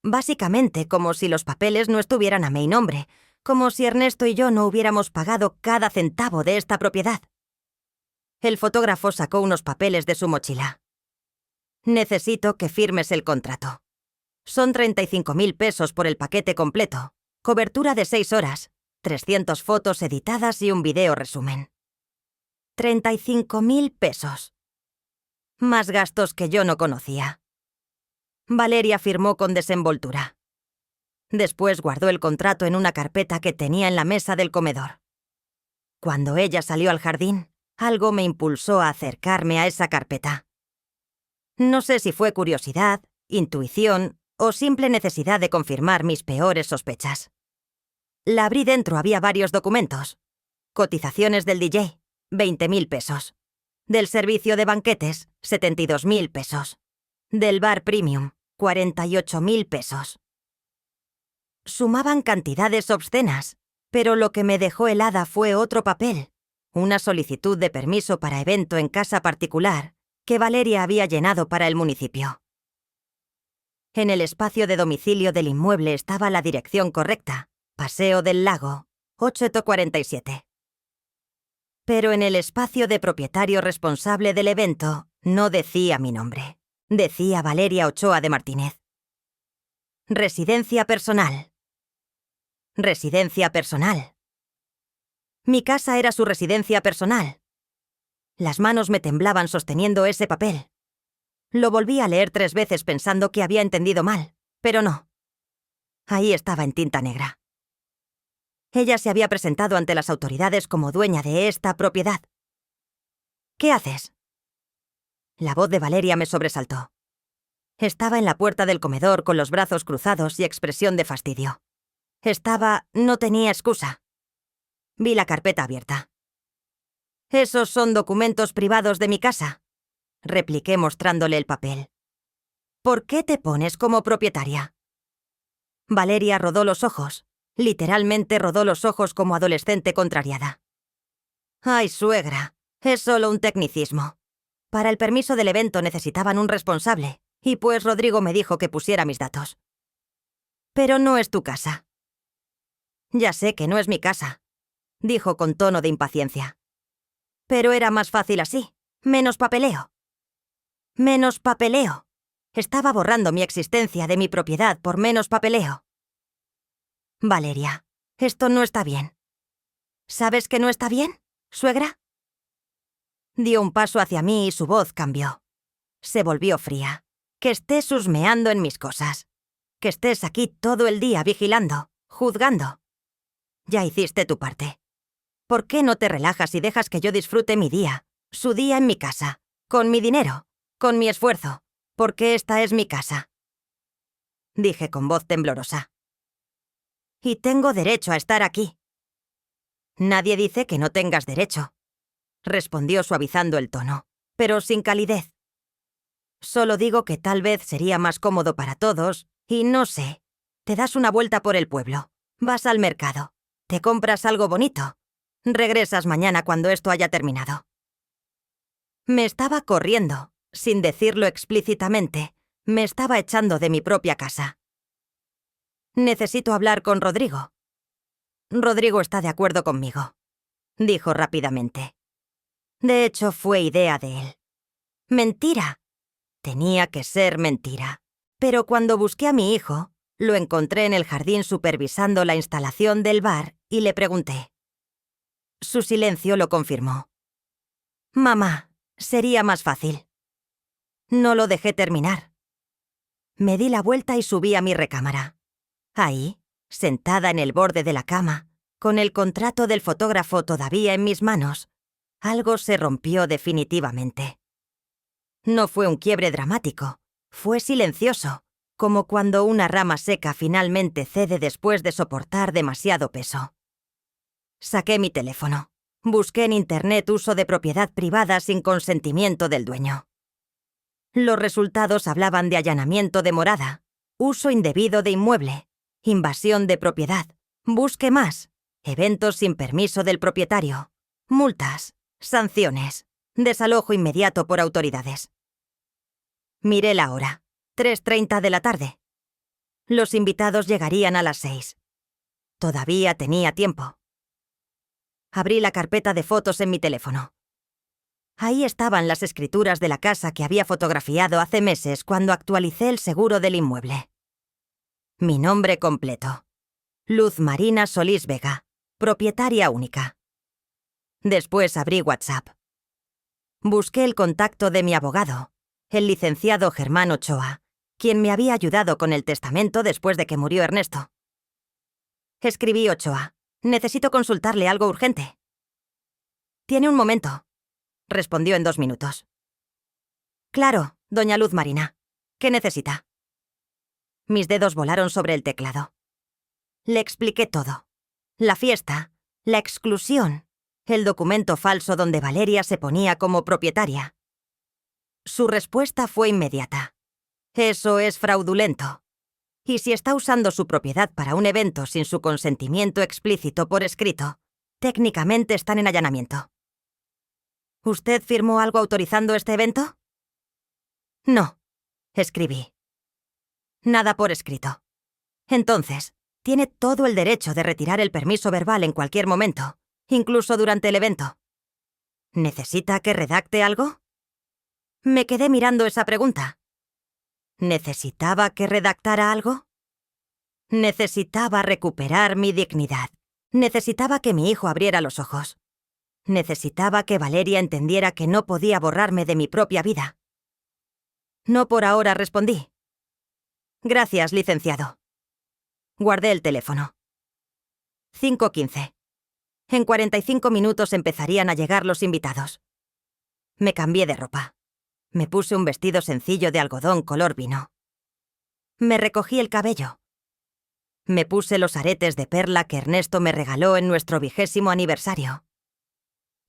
Básicamente como si los papeles no estuvieran a mi nombre, como si Ernesto y yo no hubiéramos pagado cada centavo de esta propiedad». El fotógrafo sacó unos papeles de su mochila. «Necesito que firmes el contrato. Son 35.000 pesos por el paquete completo, cobertura de 6 horas, 300 fotos editadas y un video resumen. 35.000 pesos. Más gastos que yo no conocía. Valeria firmó con desenvoltura. Después guardó el contrato en una carpeta que tenía en la mesa del comedor. Cuando ella salió al jardín, algo me impulsó a acercarme a esa carpeta. No sé si fue curiosidad, intuición o simple necesidad de confirmar mis peores sospechas. La abrí. Dentro había varios documentos. Cotizaciones del DJ, 20.000 pesos. Del servicio de banquetes, 72.000 pesos. Del bar premium, 48.000 pesos. Sumaban cantidades obscenas, pero lo que me dejó helada fue otro papel, una solicitud de permiso para evento en casa particular que Valeria había llenado para el municipio. En el espacio de domicilio del inmueble estaba la dirección correcta, Paseo del Lago, 847. Pero en el espacio de propietario responsable del evento no decía mi nombre. Decía Valeria Ochoa de Martínez. Residencia personal. Residencia personal. Mi casa era su residencia personal. Las manos me temblaban sosteniendo ese papel. Lo volví a leer 3 veces pensando que había entendido mal, pero no. Ahí estaba en tinta negra. Ella se había presentado ante las autoridades como dueña de esta propiedad. ¿Qué haces? La voz de Valeria me sobresaltó. Estaba en la puerta del comedor con los brazos cruzados y expresión de fastidio. No tenía excusa. Vi la carpeta abierta. «Esos son documentos privados de mi casa», repliqué mostrándole el papel. «¿Por qué te pones como propietaria?» Valeria rodó los ojos. Literalmente rodó los ojos como adolescente contrariada. «Ay, suegra, es solo un tecnicismo. Para el permiso del evento necesitaban un responsable, y pues Rodrigo me dijo que pusiera mis datos. Pero no es tu casa». «Ya sé que no es mi casa», dijo con tono de impaciencia. «Pero era más fácil así, menos papeleo». «Menos papeleo». Estaba borrando mi existencia de mi propiedad por menos papeleo. «Valeria, esto no está bien». «¿Sabes que no está bien, suegra?» Dio un paso hacia mí y su voz cambió. Se volvió fría. «Que estés husmeando en mis cosas. Que estés aquí todo el día vigilando, juzgando. Ya hiciste tu parte. ¿Por qué no te relajas y dejas que yo disfrute mi día, su día en mi casa, con mi dinero, con mi esfuerzo, porque esta es mi casa?» Dije con voz temblorosa. «Y tengo derecho a estar aquí». «Nadie dice que no tengas derecho», respondió suavizando el tono, pero sin calidez. «Solo digo que tal vez sería más cómodo para todos, y no sé, te das una vuelta por el pueblo, vas al mercado, te compras algo bonito, regresas mañana cuando esto haya terminado». Me estaba corriendo, sin decirlo explícitamente, me estaba echando de mi propia casa. «Necesito hablar con Rodrigo». «Rodrigo está de acuerdo conmigo», dijo rápidamente. «De hecho, fue idea de él». «Mentira». Tenía que ser mentira. Pero cuando busqué a mi hijo, lo encontré en el jardín supervisando la instalación del bar y le pregunté. Su silencio lo confirmó. «Mamá, sería más fácil». No lo dejé terminar. Me di la vuelta y subí a mi recámara. Ahí, sentada en el borde de la cama, con el contrato del fotógrafo todavía en mis manos, algo se rompió definitivamente. No fue un quiebre dramático, fue silencioso, como cuando una rama seca finalmente cede después de soportar demasiado peso. Saqué mi teléfono. Busqué en Internet uso de propiedad privada sin consentimiento del dueño. Los resultados hablaban de allanamiento de morada, uso indebido de inmueble, invasión de propiedad, busque más, eventos sin permiso del propietario, multas, sanciones, desalojo inmediato por autoridades. Miré la hora, 3:30 de la tarde. Los invitados llegarían a las 6. Todavía tenía tiempo. Abrí la carpeta de fotos en mi teléfono. Ahí estaban las escrituras de la casa que había fotografiado hace meses cuando actualicé el seguro del inmueble. Mi nombre completo. Luz Marina Solís Vega, propietaria única. Después abrí WhatsApp. Busqué el contacto de mi abogado, el licenciado Germán Ochoa, quien me había ayudado con el testamento después de que murió Ernesto. Escribí: Ochoa, necesito consultarle algo urgente. «Tiene un momento», respondió en 2 minutos. «Claro, doña Luz Marina. ¿Qué necesita?» Mis dedos volaron sobre el teclado. Le expliqué todo. La fiesta, la exclusión, el documento falso donde Valeria se ponía como propietaria. Su respuesta fue inmediata. «Eso es fraudulento. Y si está usando su propiedad para un evento sin su consentimiento explícito por escrito, técnicamente están en allanamiento». «¿Usted firmó algo autorizando este evento?» «No», escribí. «Nada por escrito. Entonces, tiene todo el derecho de retirar el permiso verbal en cualquier momento, incluso durante el evento. ¿Necesita que redacte algo?» Me quedé mirando esa pregunta. ¿Necesitaba que redactara algo? Necesitaba recuperar mi dignidad. Necesitaba que mi hijo abriera los ojos. Necesitaba que Valeria entendiera que no podía borrarme de mi propia vida. «No por ahora», respondí. «Gracias, licenciado». Guardé el teléfono. 5:15. En 45 minutos empezarían a llegar los invitados. Me cambié de ropa. Me puse un vestido sencillo de algodón color vino. Me recogí el cabello. Me puse los aretes de perla que Ernesto me regaló en nuestro 20º aniversario.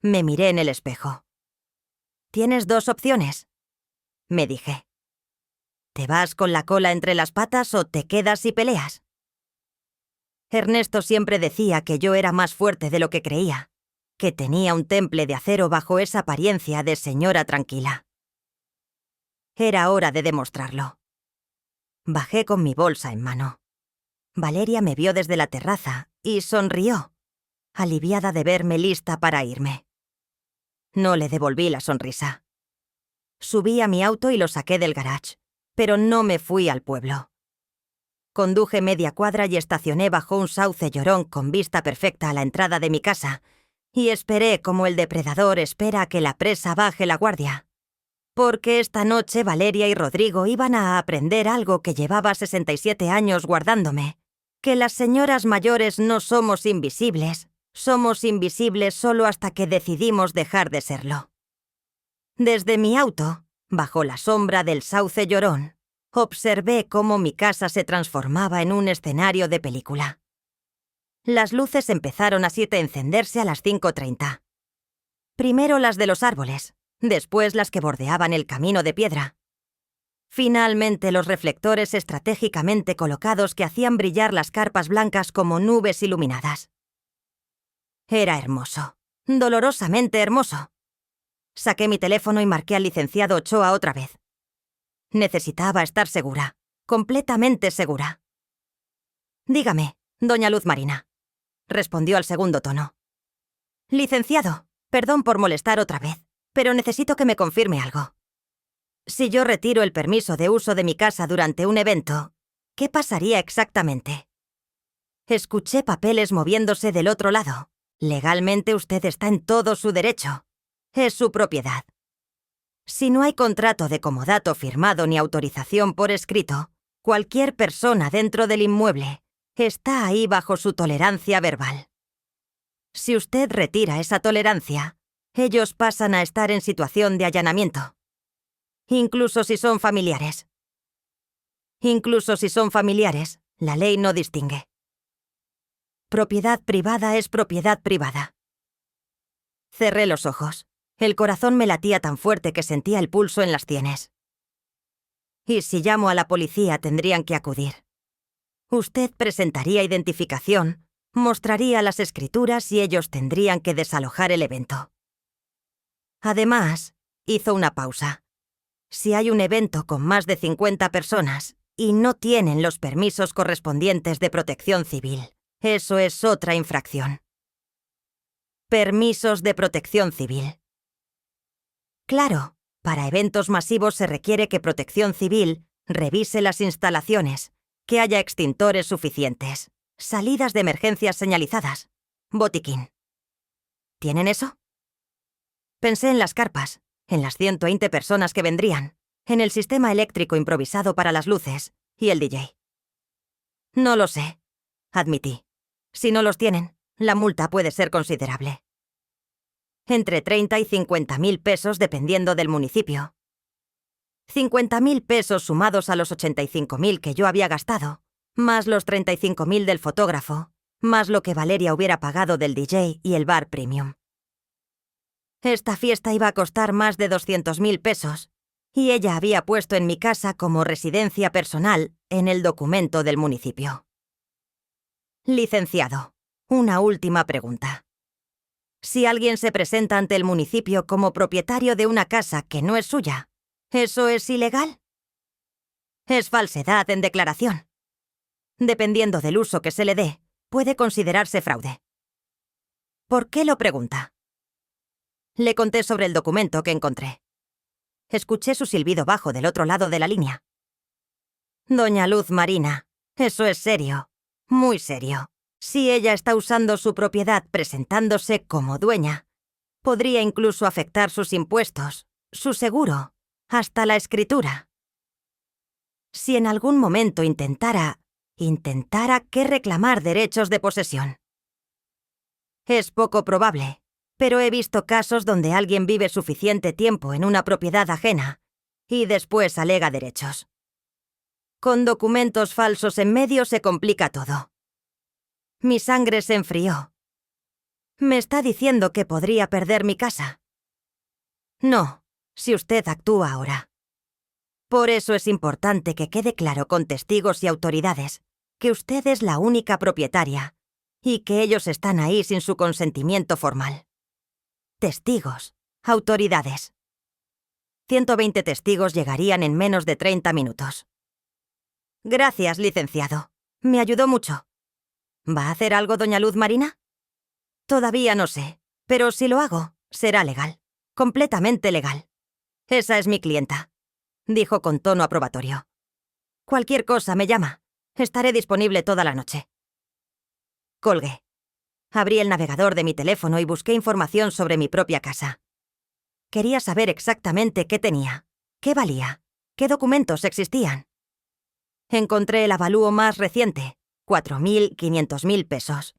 Me miré en el espejo. «Tienes 2 opciones», me dije. «¿Te vas con la cola entre las patas o te quedas y peleas?» Ernesto siempre decía que yo era más fuerte de lo que creía, que tenía un temple de acero bajo esa apariencia de señora tranquila. Era hora de demostrarlo. Bajé con mi bolsa en mano. Valeria me vio desde la terraza y sonrió, aliviada de verme lista para irme. No le devolví la sonrisa. Subí a mi auto y lo saqué del garage, pero no me fui al pueblo. Conduje media cuadra y estacioné bajo un sauce llorón con vista perfecta a la entrada de mi casa, y esperé como el depredador espera a que la presa baje la guardia. Porque esta noche Valeria y Rodrigo iban a aprender algo que llevaba 67 años guardándome, que las señoras mayores no somos invisibles solo hasta que decidimos dejar de serlo. Desde mi auto, bajo la sombra del sauce llorón, observé cómo mi casa se transformaba en un escenario de película. Las luces empezaron así a encenderse a las 5:30. Primero las de los árboles, después las que bordeaban el camino de piedra. Finalmente los reflectores estratégicamente colocados que hacían brillar las carpas blancas como nubes iluminadas. Era hermoso, dolorosamente hermoso. Saqué mi teléfono y marqué al licenciado Ochoa otra vez. Necesitaba estar segura, completamente segura. «Dígame, doña Luz Marina», respondió al segundo tono. «Licenciado, perdón por molestar otra vez, pero necesito que me confirme algo. Si yo retiro el permiso de uso de mi casa durante un evento, ¿qué pasaría exactamente?» Escuché papeles moviéndose del otro lado. Legalmente usted está en todo su derecho. Es su propiedad. Si no hay contrato de comodato firmado ni autorización por escrito, cualquier persona dentro del inmueble está ahí bajo su tolerancia verbal. Si usted retira esa tolerancia, ellos pasan a estar en situación de allanamiento. Incluso si son familiares. Incluso si son familiares, la ley no distingue. Propiedad privada es propiedad privada. Cerré los ojos. El corazón me latía tan fuerte que sentía el pulso en las sienes. Y si llamo a la policía tendrían que acudir. Usted presentaría identificación, mostraría las escrituras y ellos tendrían que desalojar el evento. Además, hizo una pausa. Si hay un evento con más de 50 personas y no tienen los permisos correspondientes de protección civil, eso es otra infracción. Permisos de protección civil. Claro, para eventos masivos se requiere que Protección Civil revise las instalaciones, que haya extintores suficientes, salidas de emergencias señalizadas, botiquín. ¿Tienen eso? Pensé en las carpas, en las 120 personas que vendrían, en el sistema eléctrico improvisado para las luces y el DJ. No lo sé, admití. Si no los tienen, la multa puede ser considerable. Entre 30 y 50.000 pesos dependiendo del municipio. 50.000 pesos sumados a los 85.000 que yo había gastado, más los 35.000 del fotógrafo, más lo que Valeria hubiera pagado del DJ y el bar premium. Esta fiesta iba a costar más de 200.000 pesos, y ella había puesto en mi casa como residencia personal en el documento del municipio. Licenciado, una última pregunta. Si alguien se presenta ante el municipio como propietario de una casa que no es suya, ¿eso es ilegal? Es falsedad en declaración. Dependiendo del uso que se le dé, puede considerarse fraude. ¿Por qué lo pregunta? Le conté sobre el documento que encontré. Escuché su silbido bajo del otro lado de la línea. Doña Luz Marina, eso es serio, muy serio. Si ella está usando su propiedad presentándose como dueña, podría incluso afectar sus impuestos, su seguro, hasta la escritura. Si en algún momento intentara que reclamar derechos de posesión. Es poco probable, pero he visto casos donde alguien vive suficiente tiempo en una propiedad ajena y después alega derechos. Con documentos falsos en medio se complica todo. Mi sangre se enfrió. ¿Me está diciendo que podría perder mi casa? No, si usted actúa ahora. Por eso es importante que quede claro con testigos y autoridades que usted es la única propietaria y que ellos están ahí sin su consentimiento formal. Testigos, autoridades. 120 testigos llegarían en menos de 30 minutos. Gracias, licenciado. Me ayudó mucho. ¿Va a hacer algo doña Luz Marina? Todavía no sé, pero si lo hago, será legal. Completamente legal. Esa es mi clienta, dijo con tono aprobatorio. Cualquier cosa me llama. Estaré disponible toda la noche. Colgué. Abrí el navegador de mi teléfono y busqué información sobre mi propia casa. Quería saber exactamente qué tenía, qué valía, qué documentos existían. Encontré el avalúo más reciente, 4.500.000 pesos.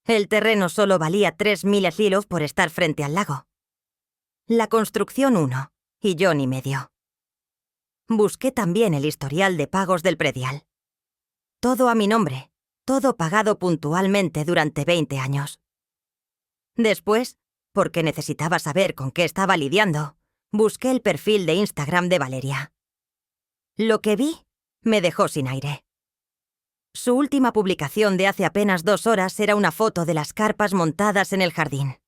El terreno solo valía 3.000 eslilos por estar frente al lago. La construcción 1, y yo ni medio. Busqué también el historial de pagos del predial. Todo a mi nombre, todo pagado puntualmente durante 20 años. Después, porque necesitaba saber con qué estaba lidiando, busqué el perfil de Instagram de Valeria. Lo que vi me dejó sin aire. Su última publicación de hace apenas 2 horas era una foto de las carpas montadas en el jardín.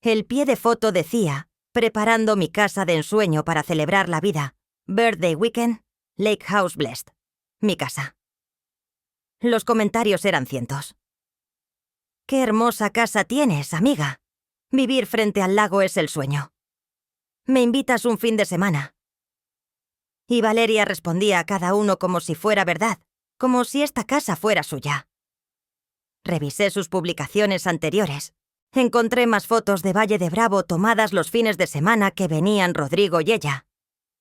El pie de foto decía, preparando mi casa de ensueño para celebrar la vida, Birthday Weekend, Lake House Blessed, mi casa. Los comentarios eran cientos. «Qué hermosa casa tienes, amiga. Vivir frente al lago es el sueño. ¿Me invitas un fin de semana?» Y Valeria respondía a cada uno como si fuera verdad, como si esta casa fuera suya. Revisé sus publicaciones anteriores. Encontré más fotos de Valle de Bravo tomadas los fines de semana que venían Rodrigo y ella.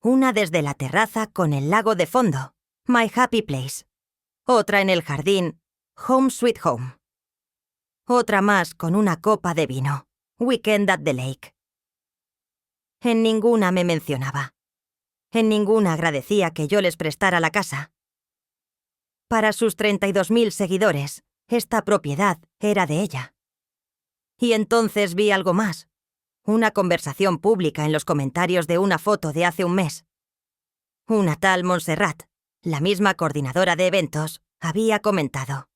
Una desde la terraza con el lago de fondo, My Happy Place. Otra en el jardín, Home Sweet Home. Otra más con una copa de vino, Weekend at the Lake. En ninguna me mencionaba. En ninguna agradecía que yo les prestara la casa. Para sus 32.000 seguidores, esta propiedad era de ella. Y entonces vi algo más. Una conversación pública en los comentarios de una foto de hace un mes. Una tal Montserrat, la misma coordinadora de eventos, había comentado: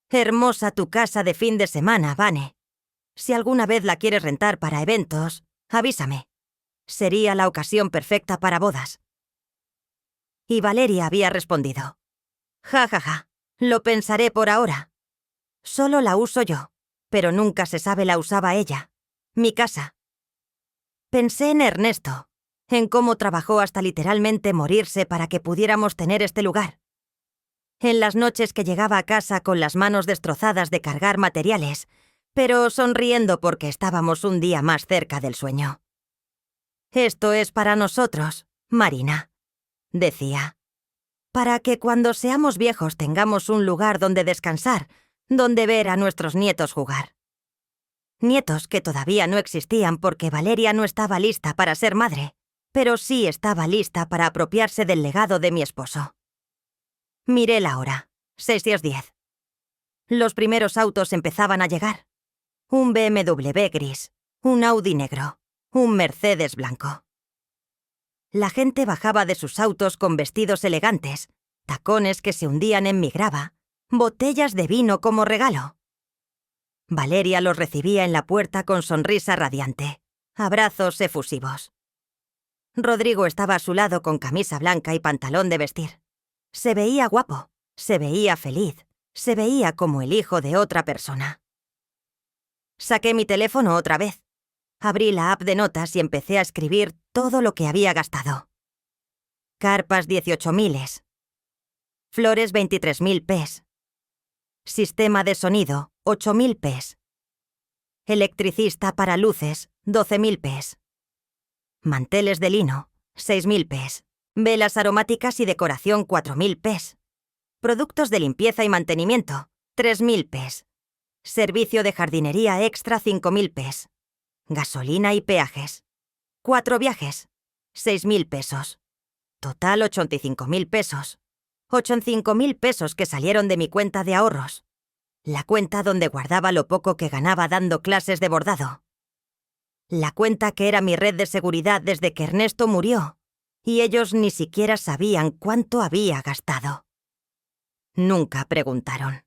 «Hermosa tu casa de fin de semana, Vane. Si alguna vez la quieres rentar para eventos, avísame. Sería la ocasión perfecta para bodas». Y Valeria había respondido: «Ja, ja, ja, lo pensaré por ahora. Solo la uso yo, pero nunca se sabe la usaba ella. Mi casa». Pensé en Ernesto, en cómo trabajó hasta literalmente morirse para que pudiéramos tener este lugar. En las noches que llegaba a casa con las manos destrozadas de cargar materiales, pero sonriendo porque estábamos un día más cerca del sueño. Esto es para nosotros, Marina, decía. Para que cuando seamos viejos tengamos un lugar donde descansar, donde ver a nuestros nietos jugar. Nietos que todavía no existían porque Valeria no estaba lista para ser madre, pero sí estaba lista para apropiarse del legado de mi esposo. Miré la hora, 6:10. Los primeros autos empezaban a llegar. Un BMW gris, un Audi negro, un Mercedes blanco. La gente bajaba de sus autos con vestidos elegantes, tacones que se hundían en mi grava, botellas de vino como regalo. Valeria los recibía en la puerta con sonrisa radiante, abrazos efusivos. Rodrigo estaba a su lado con camisa blanca y pantalón de vestir. Se veía guapo, se veía feliz, se veía como el hijo de otra persona. Saqué mi teléfono otra vez. Abrí la app de notas y empecé a escribir todo lo que había gastado. Carpas 18.000. Flores 23.000 pes. Sistema de sonido 8.000 pes. Electricista para luces 12.000 pes. Manteles de lino 6.000 pes. Velas aromáticas y decoración 4.000 pes. Productos de limpieza y mantenimiento 3.000 pes. Servicio de jardinería extra 5.000 pes. Gasolina y peajes. 4 viajes. 6.000 pesos. Total 85.000 pesos. 85.000 pesos que salieron de mi cuenta de ahorros. La cuenta donde guardaba lo poco que ganaba dando clases de bordado. La cuenta que era mi red de seguridad desde que Ernesto murió. Y ellos ni siquiera sabían cuánto había gastado. Nunca preguntaron.